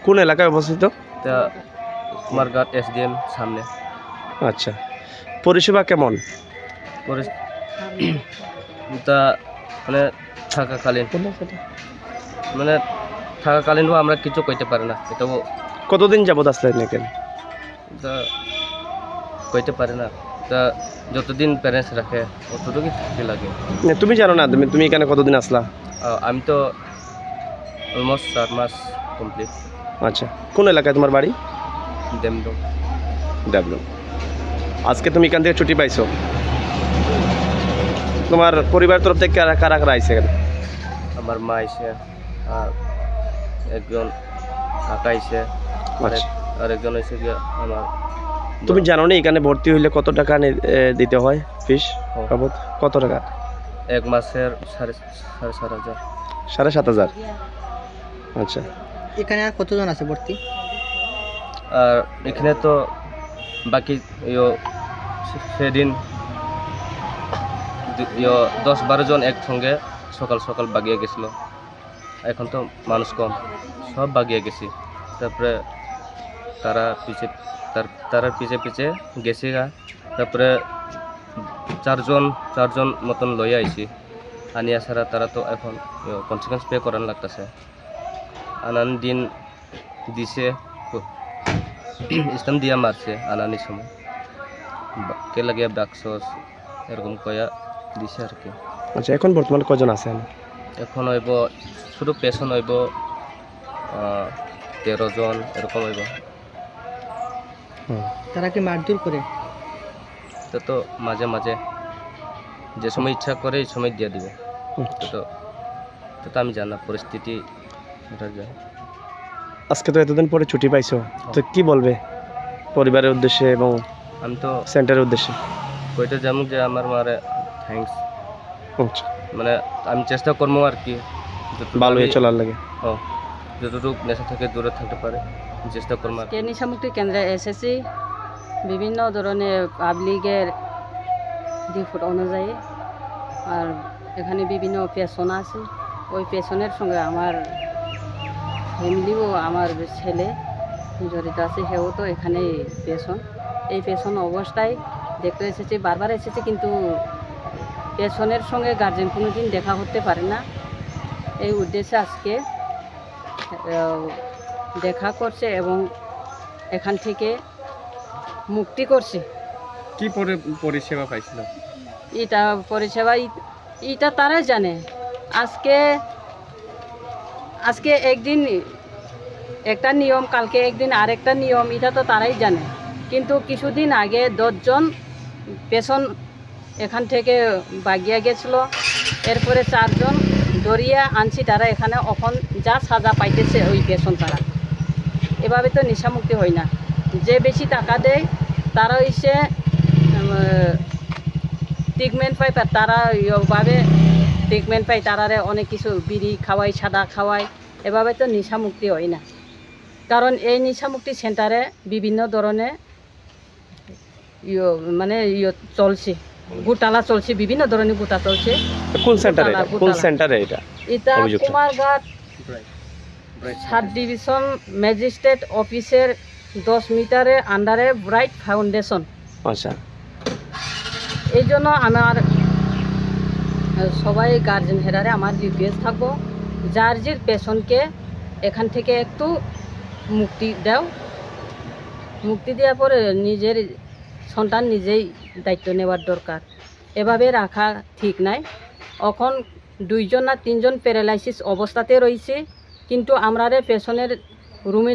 কোন এলাকায় অবস্থিত এটা কুমারঘাট এসডিএম সামনে আচ্ছা পরিষেবা কেমন এটা মানে থাকাকালীনও আমরা কিছু কইতে পারি না এটাও কতদিন যাবত আসলেন এখানে এটা কইতে পারে না তা যতদিন প্যারেন্টস রাখে অতটুকুই থাকতে লাগে তুমি জানো না তুমি এখানে কতদিন আসলা আমি তো অলমোস্ট 4 মাস কমপ্লিট আচ্ছা কোন এলাকায় তোমার বাড়ি দেবদম আজকে তুমি এখান থেকে ছুটি পাইছো তোমার পরিবার তরফ থেকে কারা কারা আইছে এখানে আমার মা আইছে আর একজন কাকা আইছে আর একজন আইছে আমার তুমি জানো না এখানে ভর্তি হইলে কত টাকা দিতে হয় ফিস বাবদ কত টাকা এক মাসের 7,500 7,500 আচ্ছা এখানে আর কতজন আছে ভর্তি আর এখানে তো বাকি সেদিন 10-12 জন একসঙ্গে সকাল বাগিয়ে গেছিল এখন তো মানুষ কম সব বাগিয়ে গেছি তারপরে তারা পিছে গেছি তারপরে চারজন মতন লই আইছি আনিয়া ছাড়া তারা তো এখন কনসিকুয়েন্স পে করান লাগতেছে আনান দিন দিছে ইসলাম দিয়া মারছে আনানির সময় কে লাগে ডাকছস এরকম কয়া দিছে আর কি আচ্ছা এখন বর্তমানে কজন আছেন এখন হইব শুধু পেশেন্ট হইব 13 জন এরকম হইব তারা কি মারধর করে তো মাঝে মাঝে যে সময় ইচ্ছা করে এই সময় দিয়ে দিবে তো আমি জানা পরিস্থিতি আজকে তো এতদিন পরে ছুটি পাইছো তো কি বলবে পরিবারের উদ্দেশ্যে এবং আমি তো সেন্টারের উদ্দেশ্যে কইতে জানো যে আমার মারে থ্যাঙ্কস মানে আমি চেষ্টা করবো আর কি ভালো হয়ে চলার লাগে যতটুকু নেশা থেকে দূরে থাকতে পারে চেষ্টা করবো নেশামুক্তি কেন্দ্রে এসেছি বিভিন্ন ধরনের পাবলিকের রিপোর্ট অনুযায়ী আর এখানে বিভিন্ন পেশন আছে ওই পেছনের সঙ্গে আমার ফ্যামিলিও আমার ছেলে জড়িত আছে, হেও তো এখানে এই পেছন অবস্থায় দেখতে এসেছে, বারবার এসেছে, কিন্তু পেছনের সঙ্গে গার্জেন কোনোদিন দেখা করতে পারে না। এই উদ্দেশ্যে আজকে দেখা করছে এবং এখান থেকে মুক্তি করছে। কি পরিষেবা পাইছিল? এটা পরিষেবা এটা তারাই জানে। আজকে একদিন একটা নিয়ম, কালকে একদিন আরেকটা নিয়ম, এটা তো তারাই জানে। কিন্তু কিছুদিন আগে 10 জন পেছন এখান থেকে বাগিয়া গেছিল, এরপরে 4 জন ধরিয়া আনছি, তারা এখানে এখন যা সাজা পাইতেছে ওই পেছন তারা। এভাবে তো নেশামুক্তি হয় না। যে বেশি টাকা দেয় তারা এসে ট্রিটমেন্ট পায়, তারা ওইভাবে ট্রিটমেন্ট পায়, তারারে অনেক কিছু বিড়ি খাওয়ায়, সাদা খাওয়ায়, এভাবে তো নেশামুক্তি হয় না। কারণ এই নেশামুক্তি সেন্টারে বিভিন্ন ধরনের চলছে, গোটালা চলছে, বিভিন্ন ধরনের গোটা চলছে। কোন সেন্টারে এটা কুমারঘাট সাব ডিভিশন ম্যাজিস্ট্রেট অফিসের 10 মিটারের আন্ডারে ব্রাইট ফাউন্ডেশন। আচ্ছা, এই জন্য আমার সবাই গার্জেন হেরারে আমার রিকোয়েস্ট থাকবো, যার পেছনকে এখান থেকে একটু মুক্তি দাও। মুক্তি দেওয়ার পরে নিজের সন্তান নিজেই দায়িত্ব নেওয়ার দরকার। এভাবে রাখা ঠিক নাই। এখন 2 জন না 3 জন প্যারালাইসিস অবস্থাতে রয়েছে, কিন্তু আমরা পেছনের রুমে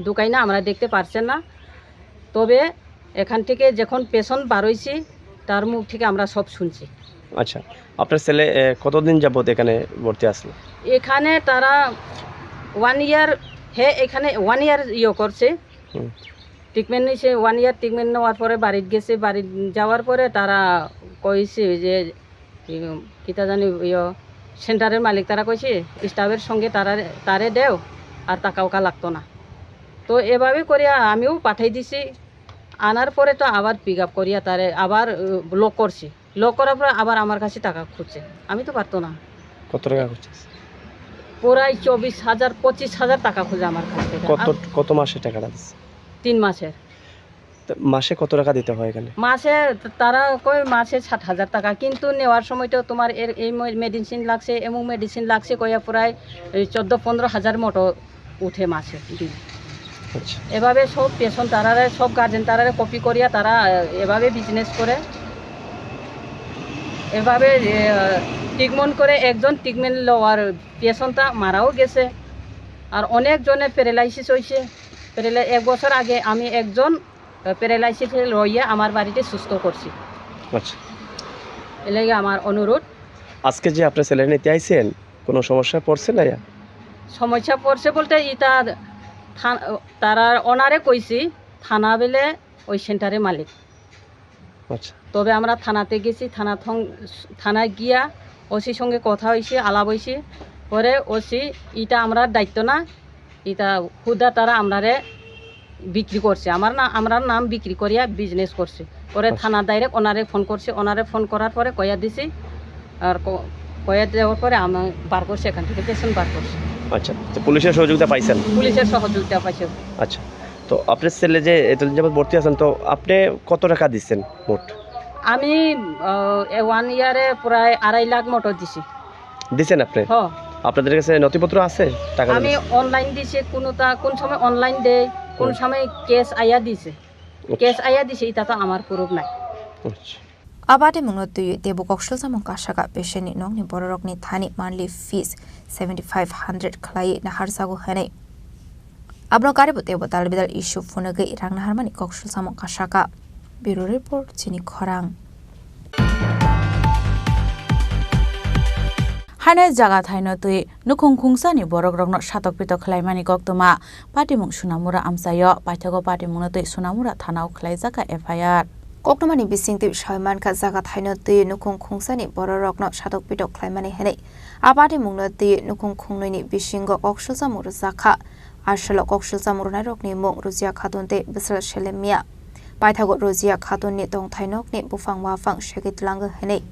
ঢুকাই না, আমরা দেখতে পারছেন না। তবে এখান থেকে যখন পেছন বারোইছি তার মুখ থেকে আমরা সব শুনছি। আচ্ছা, আপনার ছেলে কতদিন যাবত এখানে ভর্তি আসলো? এখানে তারা 1 ইয়ার, এখানে 1 ইয়ার করছে, ট্রিটমেন্ট নিয়েছে। 1 ইয়ার ট্রিটমেন্ট নেওয়ার পরে বাড়িতে গেছে। বাড়ি যাওয়ার পরে তারা কইছে যে কিতা জানি সেন্টারের মালিক তারা কইছে স্টাফের সঙ্গে তারে দেও, আর টাকা ওকা লাগতো না। তো এভাবে করিয়া আমিও পাঠাই দিছি। আনার পরে তো আবার পিক আপ করিয়া তারে আবার লক করছি। লক করার পরে আবার আমার কাছে টাকা খুঁজছে, আমি তো পারতো না। কত টাকা খুঁজছে? প্রায় 24,000-25,000 টাকা খুঁজে আমার কাছ থেকে। কত মাসে টাকাটা দিচ্ছে? 3 মাসের। মাসে কত টাকা দিতে হয় এখানে? মাসে তারা কই মাসে 60,000 টাকা, কিন্তু নেওয়ার সময় তো তোমার এই মেডিসিন লাগছে, এমন মেডিসিন লাগছে, কইয়া প্রায় 14-15 হাজার মতো উঠে মাসে দিন। এভাবে সব পেছন তারারে, সব গার্জেন তারারে কপি করিয়া তারা এভাবে বিজনেস করে। এভাবে ট্রিটমেন্ট করে একজন ট্রিটমেন্ট লওয়ার পেছনটা মারাও গেছে, আর অনেকজনের প্যারালাইসিস হয়েছে। 1 বছর আগে আমি একজন প্যারালাইসিস লইয়া আমার বাড়িতে সুস্থ করছি। আচ্ছা, এলাকা আমার অনুরোধ। আজকে যে আপনার ছেলে নিতে আইছেন, কোনো সমস্যা পড়ছে না? সমস্যা পড়ছে বলতে এটা তারা ওনারে কইছি, থানা বেলে ওই সেন্টারে মালিক। আচ্ছা, তবে আমরা থানাতে গেছি, থানায় গিয়া ওসির সঙ্গে কথা হয়েছে, আলাপ হয়েছে। পরে ওসি এটা আমরা দায়িত্ব না, এটা হুদা তারা আমরারে বিক্রি করছে, আমরা নাম বিক্রি করিয়া বিজনেস করছে। পরে থানা ডাইরেক্ট ওনারে ফোন করছে, ওনারে ফোন করার পরে কয়া দিছি, আর কয়া দেওয়ার পরে আমি বার করছি, এখান থেকে পেছন বার করছি। আচ্ছা, তো পুলিশের সহযোগিতা পাইছেন? পুলিশের সহযোগিতা পাইছে। আচ্ছা, তো আপনার ছেলে যে এতদিন যাবত ভর্তি আছেন, তো আপনি কত টাকা দিচ্ছেন মোট? আমি 1 ইয়ারে প্রায় 2.5 লাখ মতো দিছি। দিচ্ছেন আপনি? হ্যাঁ। আপনাদের কাছে নথিপত্র আছে? টাকা আমি অনলাইন দিছি, কোন সময় অনলাইন দেয়, কোন সময় ক্যাশ আইয়া দিছে। এটা তো আমার প্রুফ নাই। Abade mungnotu debu kokshil samung kashaka pesheni nongni bororokni thani monthly fees 7,500 khlai na harsagu hane. Abno karibu debu talbidal issue funagai rang naharmani kokshil samung kashaka. Bureau report Chini Khorang. Hanai jaga thaino tui nukhung khungsani borokrokno satok pitok khlaimani koktoma patimung sunamura amsayo paithago patimungno tui sunamura thanao khlaijaka FIR. Koknomani bisingti shaiman ka jaga thaino tui nukhung khungsani bororokno satok pitok khlaimani hene. Abade mungno tui nukhung khungnoini bisingo kokshil samur zakha ashalo kokshil samur narokni mung Ruzia Khatunte bisal shelemia. Paithago Ruzia Khatunni tong thainokni bufang wafang shegitlang hene.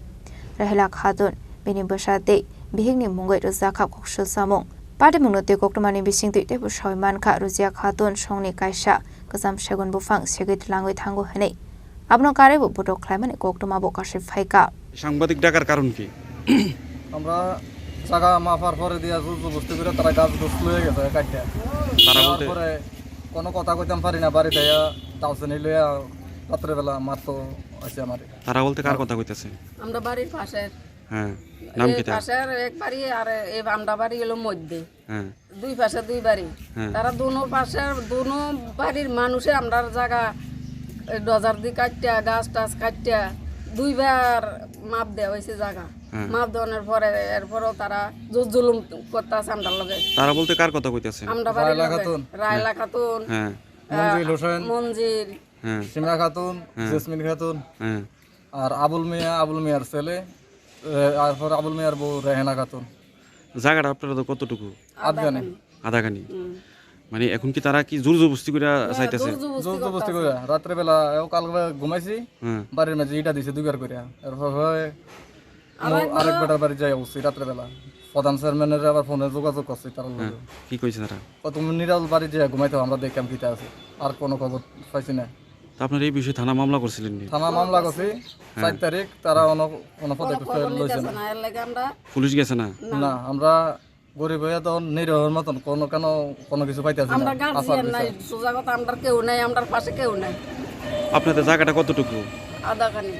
Rahela Khatun bini basate bihingni mungai rojaka kokshil samung pade mungnote koktomani bising tuite bu shoiman kha rujia khatun songni kaisa kasam segun bufang segit langoi thango hene abno kare bu boto khlaimani koktoma bo kashe phaika সাংবাদিক ডাকার কারণ কি আমরা জায়গা মাফার পরে দিয়া জবরদস্তি করে তারা গাছ গোছ লয়ে গেছে কাটিয়া তারা বলতে পরে কোনো কথা কইতাম পারি না বাড়িতে তালসেনি লইয়া রাত্রে বেলা মারতো আছে আমারে তারা বলতে কার কথা কইতাছে আমরা বাড়ির পাশে হ্যাঁ নাম কি তার পাশের এক বাড়ি আর এই আমরা বাড়ি হলো মধ্যে হ্যাঁ দুই পাশে দুই বাড়ি তারা দুনো পাশে দুনো বাড়ির মানুষে আমরার জায়গা ডজার দি কাটিয়া গাছ টাছ কাটিয়া দুইবার মাপ দেওয়া হয়েছে জায়গা মাপ দেওয়ার পরে এরপরও তারা জুলুম করতেছে আমরা লগে তারা বলতে কার কথা কইতাছে আমরা বাড়ির রায়লা খাতুন হ্যাঁ মঞ্জিল হোসেন মঞ্জিল হ্যাঁ সিমরা খাতুন জেসমিন খাতুন হ্যাঁ আর আবুল মিয়ার ছেলে আর পর আবুল মিয়ার বউ রেহানা খাতুন জায়গাটা আপনারা তো কতটুকু আধাখানি মানে এখন কি তারা কি জোর জবরদস্তি করে চাইতেছে জোর জবরদস্তি করে রাত্রে বেলা কালকে ঘুমাইছি বাড়ির মাঝে ইটা দিছে দুইবার করে এরপর আরেক বেটার বাড়ি যাই অবশ্যই রাত্রে বেলা প্রধান চেয়ারম্যানের আবার ফোনে যোগাযোগ করছি তার কি কইছে তারা তুমি নিরাল বাড়ি যে ঘুমাইতে আমরা দেখলাম কিটা আছে আর কোনো খবর পাইছি না আপনার এই বিষয়ে থানা মামলা করছিলেন থানা মামলা করছি 4 তারিখ তারা কোনো পদক্ষেপ লইছে না পুলিশ গেছে না না আমরা গরিব হয়ে তো নিরহর মতন কোনো কিছু পাইতেছি না আমরা গার্জিয়ান নাই সোজা কথা আমরা কেউ নাই আমরা পাশে কেউ নাই আপনাদের জায়গাটা কতটুকু আধাখানি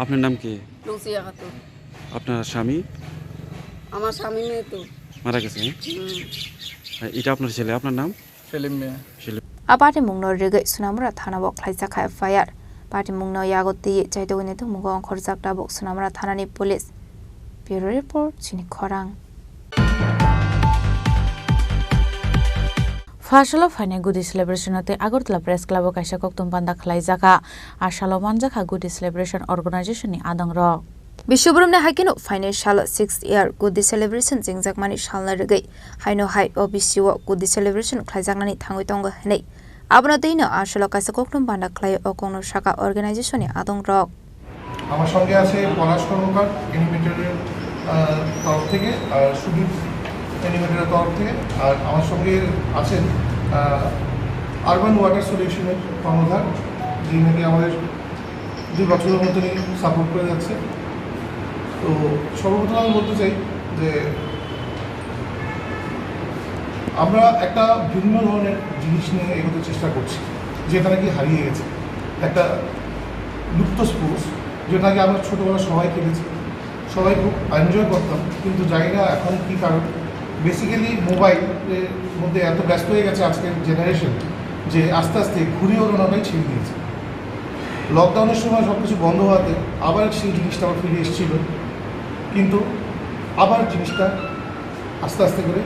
আপনার নাম কি লুসিয়া খাতুন আপনার স্বামী আমার স্বামী নেই তো মারা গেছে এটা আপনার ছেলে আপনার নাম সেলিম মিয়া apate mungno rege sunamra thana bok khlaisa kha fire party mungno yagoti chaito ne to mugo khorjak ta bok sunamra thana ni police bureau report chini khorang ফাশলো ফাইনে গুডি সেলিব্রেশনতে আগরতলা প্রেস ক্লাব কাইসা koktum panda khlaijaka ashalo manjaka গুডি celebration অর্গানাইজেশননি আদংর বিশ্বব্রহ্মণে হাইকেনো ফাইনাল 6th ইয়ার গুডি সেলিব্রেশন জিংজাকমানি সালনা রগে হাইনো হাই ওবিসিও গুডি সেলিব্রেশন খ্লাইজাকনানি থাঙ্গই তঙ্গ হেनै আবনা দেইনো আসলো কাইসা koktum panda khlai okongno shaka অর্গানাইজেশননি আদংর আমার সঙ্গে আছে পলাশ কর্মকার এনিমেটরের তরফ থেকে আর সুদীপ এনিমেটরের তরফ থেকে আর আমার সঙ্গে আছেন আরবান ওয়াটার সলিউশনের কর্ণধার যিনি নাকি আমাদের 2 বছরের মতনই সাপোর্ট করে যাচ্ছে তো সর্বপ্রথম আমি বলতে চাই যে আমরা একটা ভিন্ন ধরনের জিনিস নিয়ে এগোতে চেষ্টা করছি যেটা নাকি হারিয়ে গেছে একটা লুপ্ত স্পোর্টস যেটা নাকি আমরা ছোটোবেলা সবাই খেলেছি সবাই খুব এনজয় করতাম কিন্তু জানি না এখন কী কারণ বেসিক্যালি মোবাইলের মধ্যে এত ব্যস্ত হয়ে গেছে আজকের জেনারেশন যে আস্তে আস্তে ঘুরে ওড়ানোটাই ছেড়ে দিয়েছে লকডাউনের সময় সব কিছু বন্ধ হওয়াতে আবার সেই জিনিসটা আবার ফিরে এসেছিল কিন্তু আবার জিনিসটা আস্তে আস্তে করে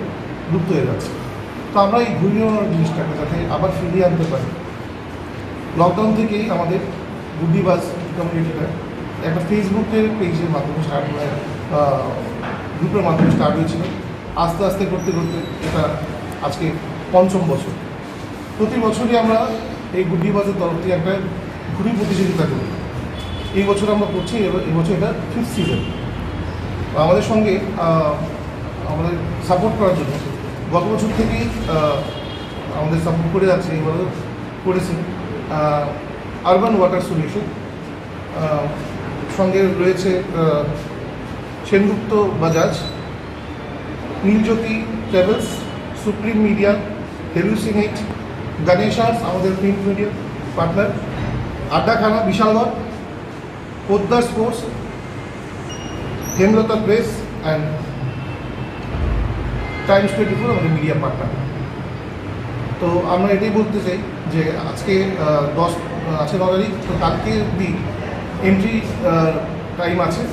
লুপ্ত হয়ে যাচ্ছে তো আমরা এই ঘুরিয়ে ওড়ানোর জিনিসটাকে যাতে আবার ফিরিয়ে আনতে পারি লকডাউন থেকেই আমাদের বুদ্ধিবাজ কমিউনিটিটা একটা ফেসবুকের পেজের মাধ্যমে গ্রুপের মাধ্যমে স্টার্ট হয়েছিল আস্তে আস্তে করতে করতে এটা আজকে 5ম বছর প্রতি বছরই আমরা এই বুদ্ধিবাজের তরফ থেকে একটা ঘুড়ি প্রতিযোগিতা করি এই বছর আমরা করছি এই বছর এটা 5th সিজন আমাদের সঙ্গে আমাদের সাপোর্ট করার জন্য গত বছর থেকেই আমাদের সাপোর্ট করে যাচ্ছে এবারও করেছেন আরবান ওয়াটার সলিউশন সঙ্গে রয়েছে Sengupta Bajaj Niljyoti travels supreme media hallucinate গণেশাস আমাদের print media partner Addakhana Bishalgarh Poddar sports Hemlata press and times 24 আমাদের মিডিয়া পার্টনার তো আমরা এটাই বলতে চাই যে আজকে 9 তারিখ তো কালকে অবধি এন্ট্রি টাইম আছে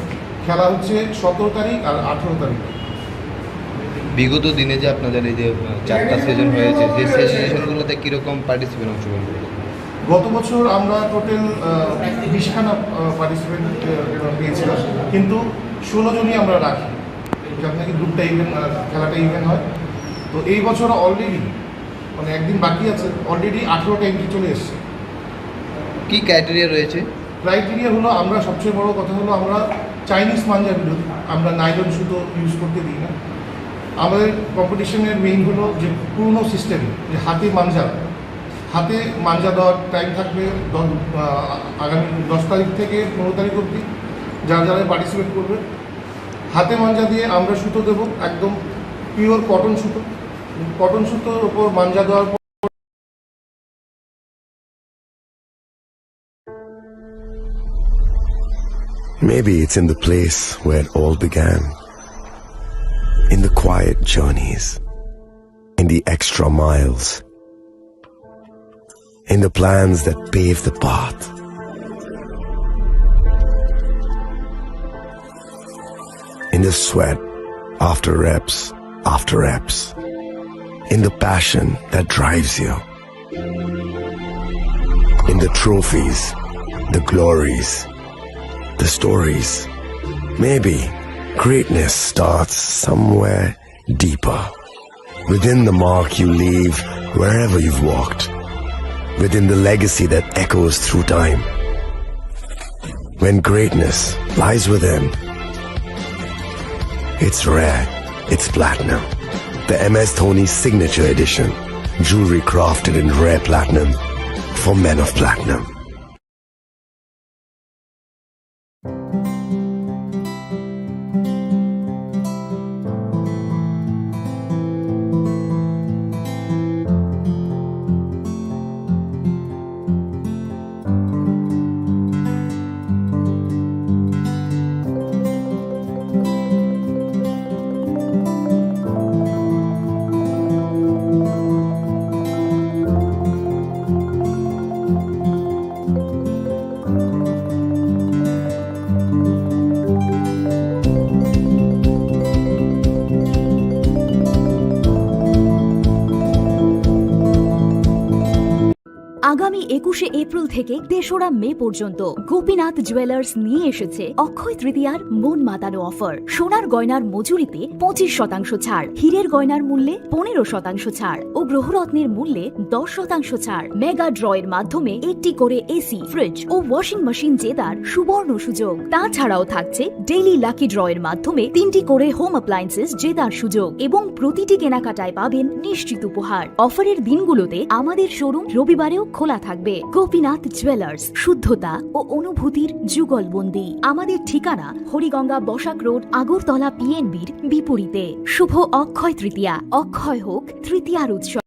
খেলা হচ্ছে 17 তারিখ আর 18 তারিখ বিগত দিনে যে আপনাদের এই যে 4টা সেশন হয়েছে সেই সেশনগুলোতে কীরকম পার্টিসিপেন্ট অংশগ্রহণ করেছে গত বছর আমরা টোটাল 20খানা পার্টিসিপেন্ট পেয়েছিলাম কিন্তু 16 জনই আমরা রাখি যাতে নাকি গ্রুপটা ইভেন্ট খেলাটা ইভেন্ট হয় তো এই বছর অলরেডি মানে একদিন বাকি আছে অলরেডি 18টা এন্ট্রি চলে এসছে কী ক্রাইটেরিয়া রয়েছে ক্রাইটেরিয়া হলো আমরা সবচেয়ে বড় কথা হলো আমরা চাইনিজ মাঞ্জা বিরোধী, আমরা নাইলন সুতো ইউজ করতে দিই না। আমাদের কম্পিটিশনের মেইন হলো যে পুরনো সিস্টেম, যে হাতে মাঞ্জা দেওয়ার টাইম থাকবে আগামী 10 তারিখ থেকে 15 তারিখ অবধি। যারা পার্টিসিপেট করবে হাতে মাঞ্জা দিয়ে আমরা সুতো দেবো, একদম পিওর কটন সুতোর ওপর মাঞ্জা দেওয়ার পর Maybe it's in the place where it all began, in the quiet journeys, in the extra miles, in the plans that pave the path. In the sweat after reps, in the passion that drives you, in the trophies, the glories, the stories. Maybe greatness starts somewhere deeper, within the mark you leave wherever you've walked, within the legacy that echoes through time. When greatness lies within, it's rare, it's platinum. The MS Dhoni Signature Edition, jewelry crafted in rare platinum for men of platinum. আগামী 21শে April থেকে 3রা মে পর্যন্ত Gopinath jewellers নিয়ে এসেছে অক্ষয় তৃতীয়ার মন মাতানো offer. সোনার গয়নার মজুরিতে 25% ছাড়, হীরের গয়নার মূল্যে 15% ছাড় ও গ্রহরত্নের মূল্যে 10% ছাড়। মেগা ড্রয়ের মাধ্যমে একটি করে এসি, ফ্রিজ ও ওয়াশিং মেশিন জেতার সুবর্ণ সুযোগ। তাছাড়াও থাকছে ডেইলি লাকি ড্রয়ের মাধ্যমে 3টি করে হোম অ্যাপ্লায়েন্সেস জেতার সুযোগ এবং প্রতিটি কেনাকাটায় পাবেন নিশ্চিত উপহার। অফারের দিনগুলোতে আমাদের শোরুম রবিবারেও খোলা থাকবে। গোপীনাথ জুয়েলার্স, শুদ্ধতা ও অনুভূতির যুগলবন্দি। আমাদের ঠিকানা হরিগঙ্গা বসাক রোড, আগরতলা পিএনবির বিপরীতে। শুভ অক্ষয় তৃতীয়া, অক্ষয় হোক তৃতীয়ার উৎসব।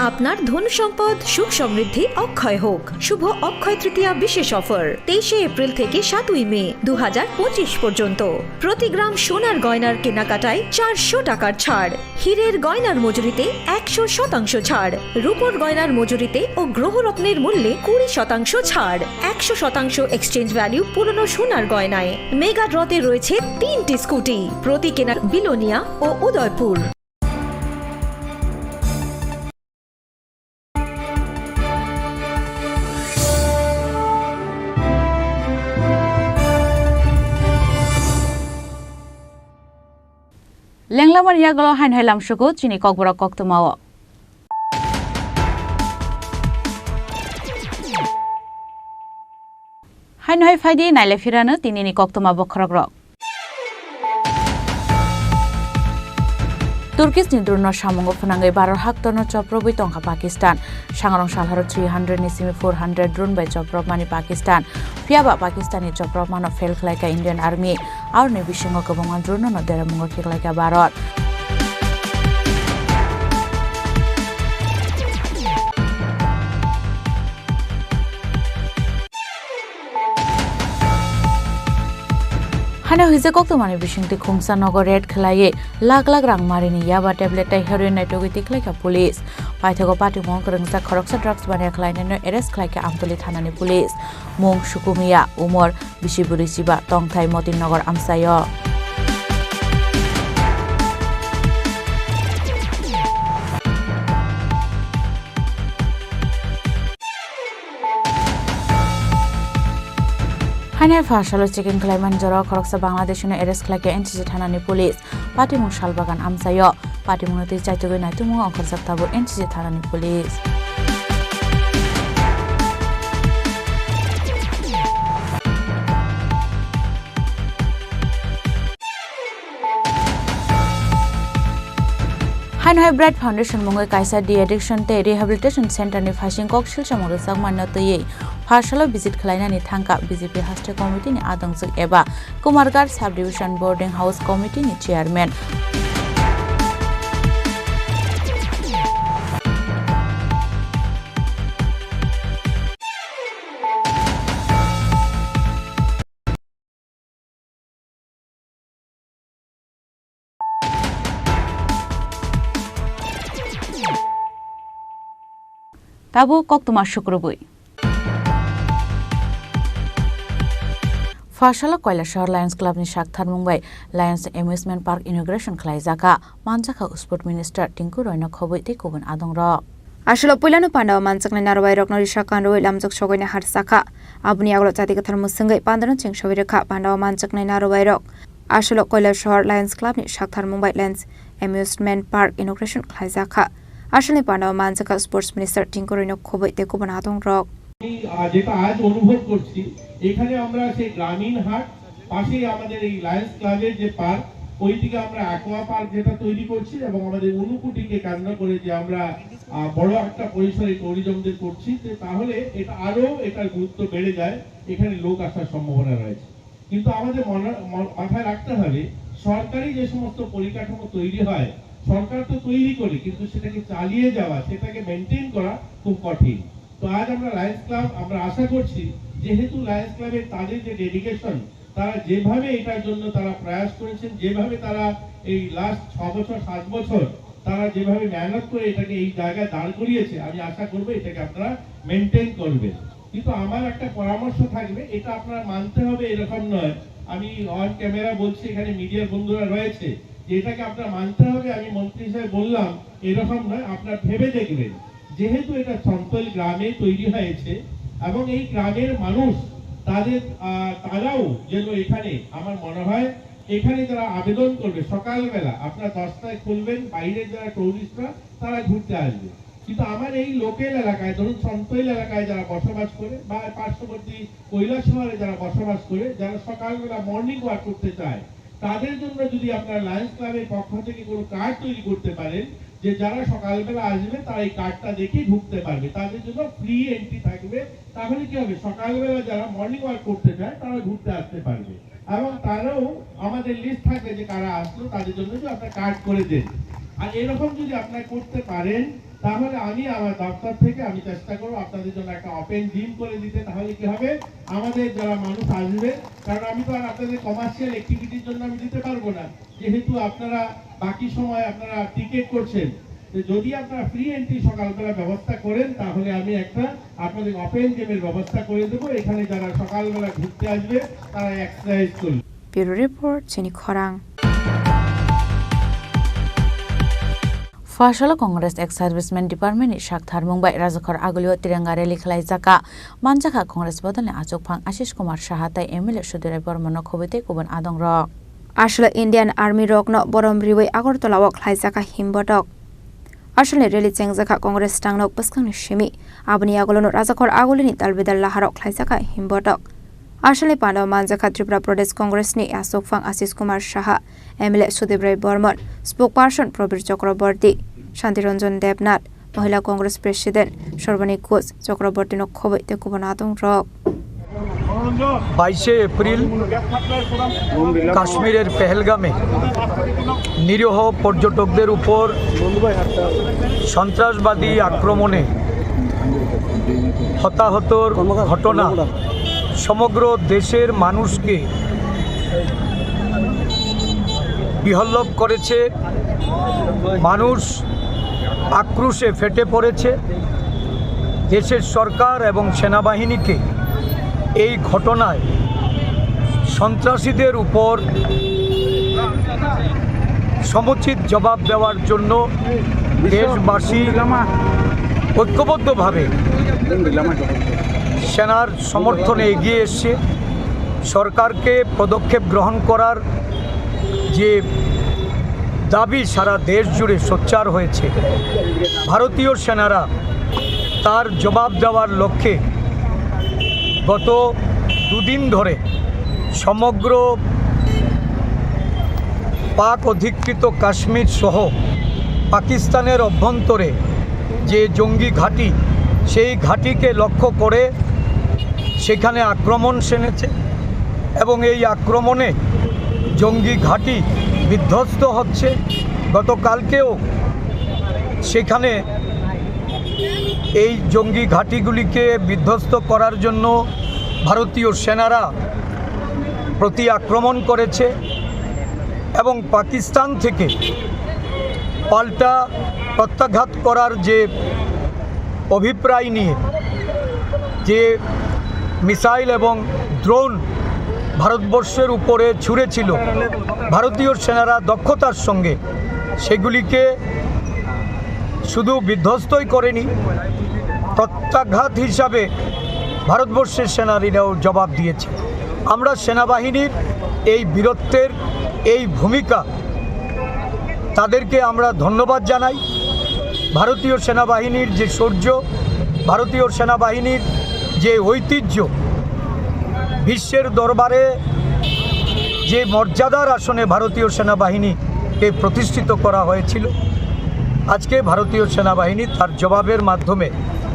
আপনার ধন সম্পদ সুখ সমৃদ্ধি অক্ষয় হোক। শুভ অক্ষয় তৃতীয়া বিশেষ অফার 23শে এপ্রিল থেকে 7ই মে 2025 পর্যন্ত। প্রতি গ্রাম সোনার গয়নার কেনাকাটায় 400 টাকার ছাড়, হীরের গয়নার মজুরিতে 100% ছাড়, রূপোর গয়নার মজুরিতে ও গ্রহরত্নের মূল্যে 20% ছাড়, 100% এক্সচেঞ্জ ভ্যালু পুরনো সোনার গয়নায়। মেগা ড্রতে রয়েছে 3টি স্কুটি, প্রতি কেনা বিলোনিয়া ও উদয়পুর। লেংলামার ইয়াগল হাইন হাইলাম সুগো চিনি ককবরক কক্তমাও হাইন হাই ফাইদি নাইলে ফিরানো তিনিনি কক্তমা বখরক রক তুর্কিস নিদ্রুন্ন সামঙ্গ ফনাঙ্গै भारत हाक्तनो चप्रबै तंखा पाकिस्तान सांगरं सालहारो 300 नि सिमी 400 ड्रोन बाय चप्रब मानि पाकिस्तान फियाबा पाकिस्तानी चप्रब मानो फेल खलायका इंडियन आर्मी आर ने बिसिंग गोबां ड्रोन न देरा मुंग खिखलायका भारत हाना हुइजे कक्तमानि बिसिंति खुंसा नगर रेड खलाये लाख लाख रां मारिनि याबा टेब्लेट हेरोइन नाइटोगि तिखलायका पुलिस पाइथागो पार्टी मं करंसा खरकसा ड्राग्स बानाय खलायनानो एरेस्ट खलायका आमतली थानानि पुलिस मुं सुकुमिया उमर बिसिबुरि सिबा तंथाय मतिन नगर आमसायो हाइनाय फाशालो चिकेन क्लाइमान जरा खरकसा बांग्लादेशनो एरेस्ट खलायका एनसीसी थानानि पुलिस पाटिमुं शालबागान आमसायो पाटिमुं ति चाइतोगै नाइतुमुं अंखरजाक्ताबो एनसीसी थानानि police Hainhai Bright Foundation mungoi kaisa de-addiction te rehabilitation center ni phasing kok silchamo rusak manna toyei phasalo visit khlainani thangka BJP Haste Committee ni adangjuk eba Kumargar Subdivision Boarding House Committee ni chairman Tabo kok tomar শুক্রবই Fashala Koilashahar Lions Club ni Shakthar Mumbai Lions Amusement Park inauguration khlaijaka manjaka Sport Minister Tinku Roina khoboi te kubun adongra আসলে পয়লানো পান্ডাও মানচাকনাই নারবাই রকনরি শাকানরoi lamjak sogoina harsaka abuni aglo chatigathar musungai pandaron chengsobi rekha পান্ডাও মানচাকনাই নারবাই রক আসলে Kailashahar Lions Club ni Shakthar Mumbai Lions Amusement Park inauguration khlaijaka আসলে পান্ডাও মানচাকা Sports Minister Tinku Roina khoboi te kubun adongra যেটা আজ অনুভব করছি এখানে আমরা সেই গ্রামীণ হাট পাশেই আমাদের এই লায়ন্স ক্লাবের যে পার্ক ওইদিকে আমরা অ্যাকোয়া পার্ক যেটা তৈরি করছি এবং আমাদের অনুকুটিকে কেন্দ্র করে যে আমরা বড় একটা পরিসরে ট্যুরিজমদের করছি তাহলে এটা আরো এটার গুরুত্ব বেড়ে যায় এখানে লোক আসার সম্ভাবনা রয়েছে কিন্তু আমাদের মাথায় রাখতে হবে সরকারি যে সমস্ত পরিকাঠামো তৈরি হয় সরকার তো তৈরি করে কিন্তু সেটাকে চালিয়ে যাওয়া সেটাকে মেইনটেইন করা খুব কঠিন তো আজ আমরা লায়ন্স ক্লাব আমরা আশা করছি যেহেতু লায়ন্স ক্লাবের তাদের যে ডেডিকেশন তারা যেভাবে এটার জন্য তারা প্রয়াস করেছেন যেভাবে তারা এই লাস্ট 6 বছর 7 বছর তারা যেভাবে মেহনত করে এটাকে এই জায়গায় দাঁড় করিয়েছে আমি আশা করব এটাকে আপনারা মেইনটেইন করবেন কিন্তু আমার একটা পরামর্শ থাকবে এটা আপনারা মানতে হবে এরকম নয় আমি অন ক্যামেরা বলছি এখানে মিডিয়ার বন্ধুরা রয়েছে যে এটাকে আপনারা মানতে হবে আমি মন্ত্রী হিসেবে বললাম এরকম নয় আপনারা ভেবে দেখবেন যেহেতু এটা সন্তল গ্রামে তৈরি হয়েছে এবং এই গ্রামের মানুষ তারাও যেন এখানে আমার মনে হয় এখানে যারা আবেদন করবে সকালবেলা আপনারা 10টায় খুলবেন বাইরে যারা টুরিস্টরা তারা ঘুরতে আসবে কিন্তু আমার এই লোকাল এলাকায় ধরুন সন্তল এলাকায় যারা বসবাস করে বা পার্শ্ববর্তী কৈলাসহরে যারা বসবাস করে যারা সকালবেলা মর্নিং ওয়াক করতে চায় তাদের জন্য যদি আপনারা লায়ন্স ক্লাবের পক্ষ থেকে কোনো কার্ড তৈরি করতে পারেন যে যারা সকালবেলা আসবে তারা এই কার্ডটা দেখে ঢুকতে পারবে তাদের জন্য ফ্রি এন্ট্রি থাকবে তাহলে কি হবে সকালবেলা যারা মর্নিং ওয়াক করতে চায় তারা ঘুরতে আসতে পারবে এবং তারাও আমাদের লিস্ট থাকবে যে কারা আসলো তাদের জন্য যদি আপনারা কার্ড করে দেন আর এরকম যদি আপনারা করতে পারেন তাহলে আমি আমার দপ্তর থেকে আমি চেষ্টা করব আপনাদের জন্য একটা ওপেন জিম করে দিতে তাহলে কি হবে আমাদের যারা মানুষ আসবে কারণ আমি তো আর আপনাদের কমার্শিয়াল অ্যাক্টিভিটির জন্য আমি দিতে পারবো না যেহেতু আপনারা বাকি সময় আপনারা টিকেট করছেন যদি আপনারা ফ্রি এন্ট্রি সকালবেলা ব্যবস্থা করেন তাহলে আমি একটা আপনাদের ওপেন জিমের ব্যবস্থা করে দেবো এখানে যারা সকালবেলা ঘুরতে আসবে তারা এক্সারসাইজ করবে ব্যুরো রিপোর্ট চিনি খরাং Fashala Congress Ex-Servicemen Department ni Shakthar Mumbai Rajakhar Agulio Tiranga Rally khlaijaka manjaka Congress bodolni Achokphang Ashish Kumar Sahatai MLA Sudirai Bormano khobite kubun adongra আসলে ইন্ডিয়ান আর্মি রকনো বরমরিবই আগরতলাও khlaijaka himbotok আসলে rally চেংজাকা কংগ্রেস টাংনক পসখাংনি সিমি আবনি আগলনো রাজাখর আগলিনি তালবেদার লাহারক khlaijaka himbotok আসলে পান্ডাও মানজাকা ত্রিপুরা প্রদেশ কংগ্রেস নি আসোকফাং আশিস কুমার সাহা এমএলএ সুদেবরাই বর্মন স্পোকপারসন প্রবীর চক্রবর্তী শান্তিরঞ্জন দেবনাথ মহিলা কংগ্রেস প্রেসিডেন্ট সর্বানী ঘোষ চক্রবর্তী নক্ষবই তে কুবনাতং রক 22 এপ্রিল কাশ্মীরের পেহেলগামে নিরীহ পর্যটকদের উপর সন্ত্রাসবাদী আক্রমণে হতাহতর ঘটনা সমগ্র দেশের মানুষকে বিহ্বল করেছে মানুষ আক্রোশে ফেটে পড়েছে দেশের সরকার এবং সেনাবাহিনীকে এই ঘটনায় সন্ত্রাসীদের উপর সমুচিত জবাব দেওয়ার জন্য দেশবাসী ঐক্যবদ্ধভাবে সেনার সমর্থনে এগিয়ে এসছে সরকারকে পদক্ষেপ গ্রহণ করার যে দাবি সারা দেশ জুড়ে সোচ্চার হয়েছে ভারতীয় সেনারা তার জবাব দেওয়ার লক্ষ্যে গত দুদিন ধরে সমগ্র পাক অধিকৃত কাশ্মীর সহ পাকিস্তানের অভ্যন্তরে যে জঙ্গি ঘাঁটি, সেই ঘাঁটিকে লক্ষ্য করে সেখানে আক্রমণ সেনেছে এবং এই আক্রমণে জঙ্গি ঘাঁটি বিধ্বস্ত হচ্ছে। গতকালকেও সেখানে এই জঙ্গি ঘাঁটিগুলিকে বিধ্বস্ত করার জন্য ভারতীয় সেনারা প্রতি আক্রমণ করেছে এবং পাকিস্তান থেকে পাল্টা প্রত্যাঘাত করার যে অভিপ্রায় নিয়ে যে মিসাইল এবং ড্রোন ভারতবর্ষের উপরে ছুঁড়েছিল, ভারতীয় সেনারা দক্ষতার সঙ্গে সেগুলিকে শুধু বিধ্বস্তই করেনি, প্রত্যাঘাত হিসাবে ভারতবর্ষের সেনানীরাও জবাব দিয়েছে। আমরা সেনাবাহিনীর এই বীরত্বের এই ভূমিকা, তাদেরকে আমরা ধন্যবাদ জানাই। ভারতীয় সেনাবাহিনীর যে শৌর্য, ভারতীয় সেনাবাহিনীর যে ঐতিহ্য, বিশ্বের দরবারে যে মর্যাদার আসনে ভারতীয় সেনাবাহিনীকে প্রতিষ্ঠিত করা হয়েছিল, আজকে ভারতীয় সেনাবাহিনী তার জবাবের মাধ্যমে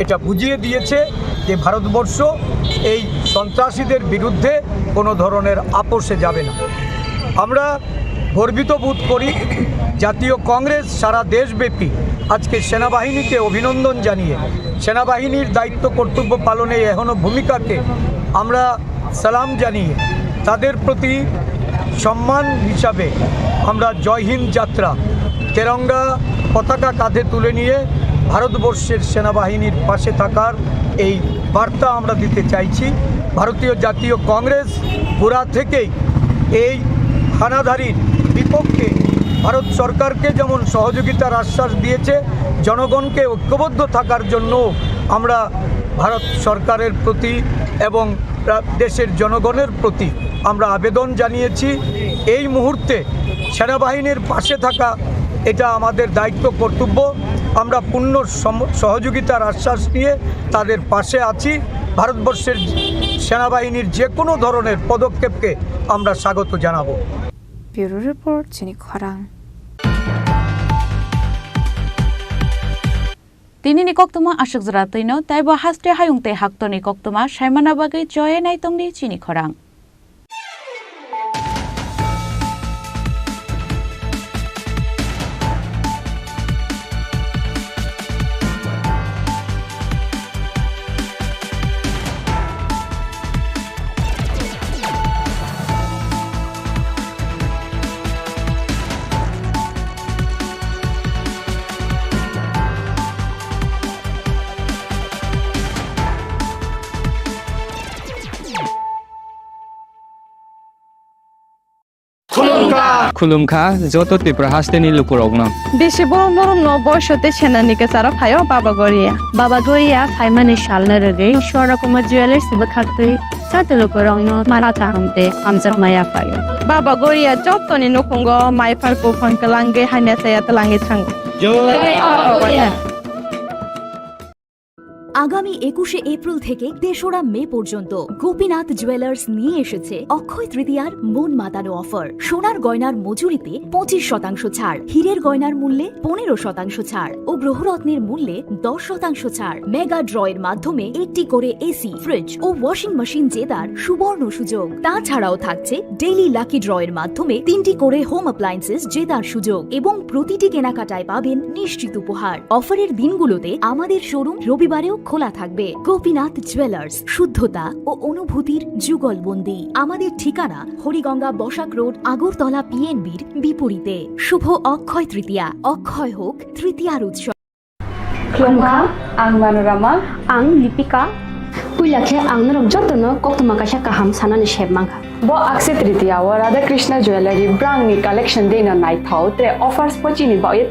এটা বুঝিয়ে দিয়েছে যে ভারতবর্ষ এই সন্ত্রাসীদের বিরুদ্ধে কোনো ধরনের আপোষে যাবে না। আমরা গর্বিত বোধ করি। জাতীয় কংগ্রেস সারা দেশব্যাপী আজকে সেনাবাহিনীকে অভিনন্দন জানিয়ে সেনাবাহিনীর দায়িত্ব কর্তব্য পালনে এখনও ভূমিকাকে আমরা সালাম জানিয়ে তাদের প্রতি সম্মান হিসাবে আমরা জয় হিন্দ যাত্রা, তেরঙ্গা পতাকা কাঁধে তুলে নিয়ে ভারতবর্ষের সেনাবাহিনীর পাশে থাকার এই বার্তা আমরা দিতে চাইছি। ভারতীয় জাতীয় কংগ্রেস গোড়া থেকেই এই হানাদারির বিপক্ষে ভারত সরকারকে যেমন সহযোগিতার আশ্বাস দিয়েছে, জনগণকে ঐক্যবদ্ধ থাকার জন্য আমরা ভারত সরকারের প্রতি এবং দেশের জনগণের প্রতি আমরা আবেদন জানিয়েছি। এই মুহূর্তে সেনাবাহিনীর পাশে থাকা এটা আমাদের দায়িত্ব কর্তব্য। আমরা পূর্ণ সহযোগিতার আশ্বাস নিয়ে তাদের পাশে আছি। ভারতবর্ষের সেনাবাহিনীর যে কোনো ধরনের পদক্ষেপকে আমরা স্বাগত জানাবো। ব্যুরো রিপোর্ট, চিনি খরাং। তিনি নিকক্তমা আশক জরাতৈন তাইব হাস্তে হায়ুংতে হাক্ত নিকক্তমা সাইমানা বাগৈ জয়ে নাইতংনি চিনি খরাং। खुलुमखा जत त्रिपुरा हास्टेनि लुकुरगना बेसे बरम बरम न बयसते सेनानिके सारा फायो बाबा गरिया फाइमानि शालना रगे शोरा कुमा ज्वेलर्स बखाते साते लुकुरंग न मारा थांते आमजर माया फायो बाबा गरिया जतनि नखंगो माइफार को फंकलांगे हाइना साया तलांगे थांग আগামী 21শে এপ্রিল থেকে ৩রা মে পর্যন্ত গোপীনাথ জুয়েলার্স নিয়ে এসেছে অক্ষয় তৃতীয়ার মন মাতানো অফার। সোনার গয়নার মজুরিতে 25% ছাড়, হীরের গয়নার মূল্যে 15% ছাড় ও গ্রহরত্নের মূল্যে 10% ছাড়। মেগা ড্রয়ের মাধ্যমে একটি করে এসি, ফ্রিজ ও ওয়াশিং মেশিন জেতার সুবর্ণ সুযোগ। তাছাড়াও থাকছে ডেইলি লাকি ড্রয়ের মাধ্যমে 3টি করে হোম অ্যাপ্লায়েন্সেস জেতার সুযোগ এবং প্রতিটি কেনাকাটায় পাবেন নিশ্চিত উপহার। অফারের দিনগুলোতে আমাদের শোরুম রবিবারেও খোলা থাকবে। গোপীনাথ জুয়েলার্স, শুদ্ধতা ও অনুভূতির যুগলবন্দি। আমাদের ঠিকানা হরিগঙ্গা বসাক রোড, আগরতলা পিএনবির বিপরীতে। শুভ অক্ষয় তৃতীয়া, অক্ষয় হোক তৃতীয়ার উৎসব। Klongka, ang Manorama, ang Lipika. Puilakhe ang narom jotono koktuma kasha kaham sanani shebmangka. Bo Akshaya Tritiya wa Radha Krishna Jewelry brand ni collection de na nai thau tre offers pochini ba ye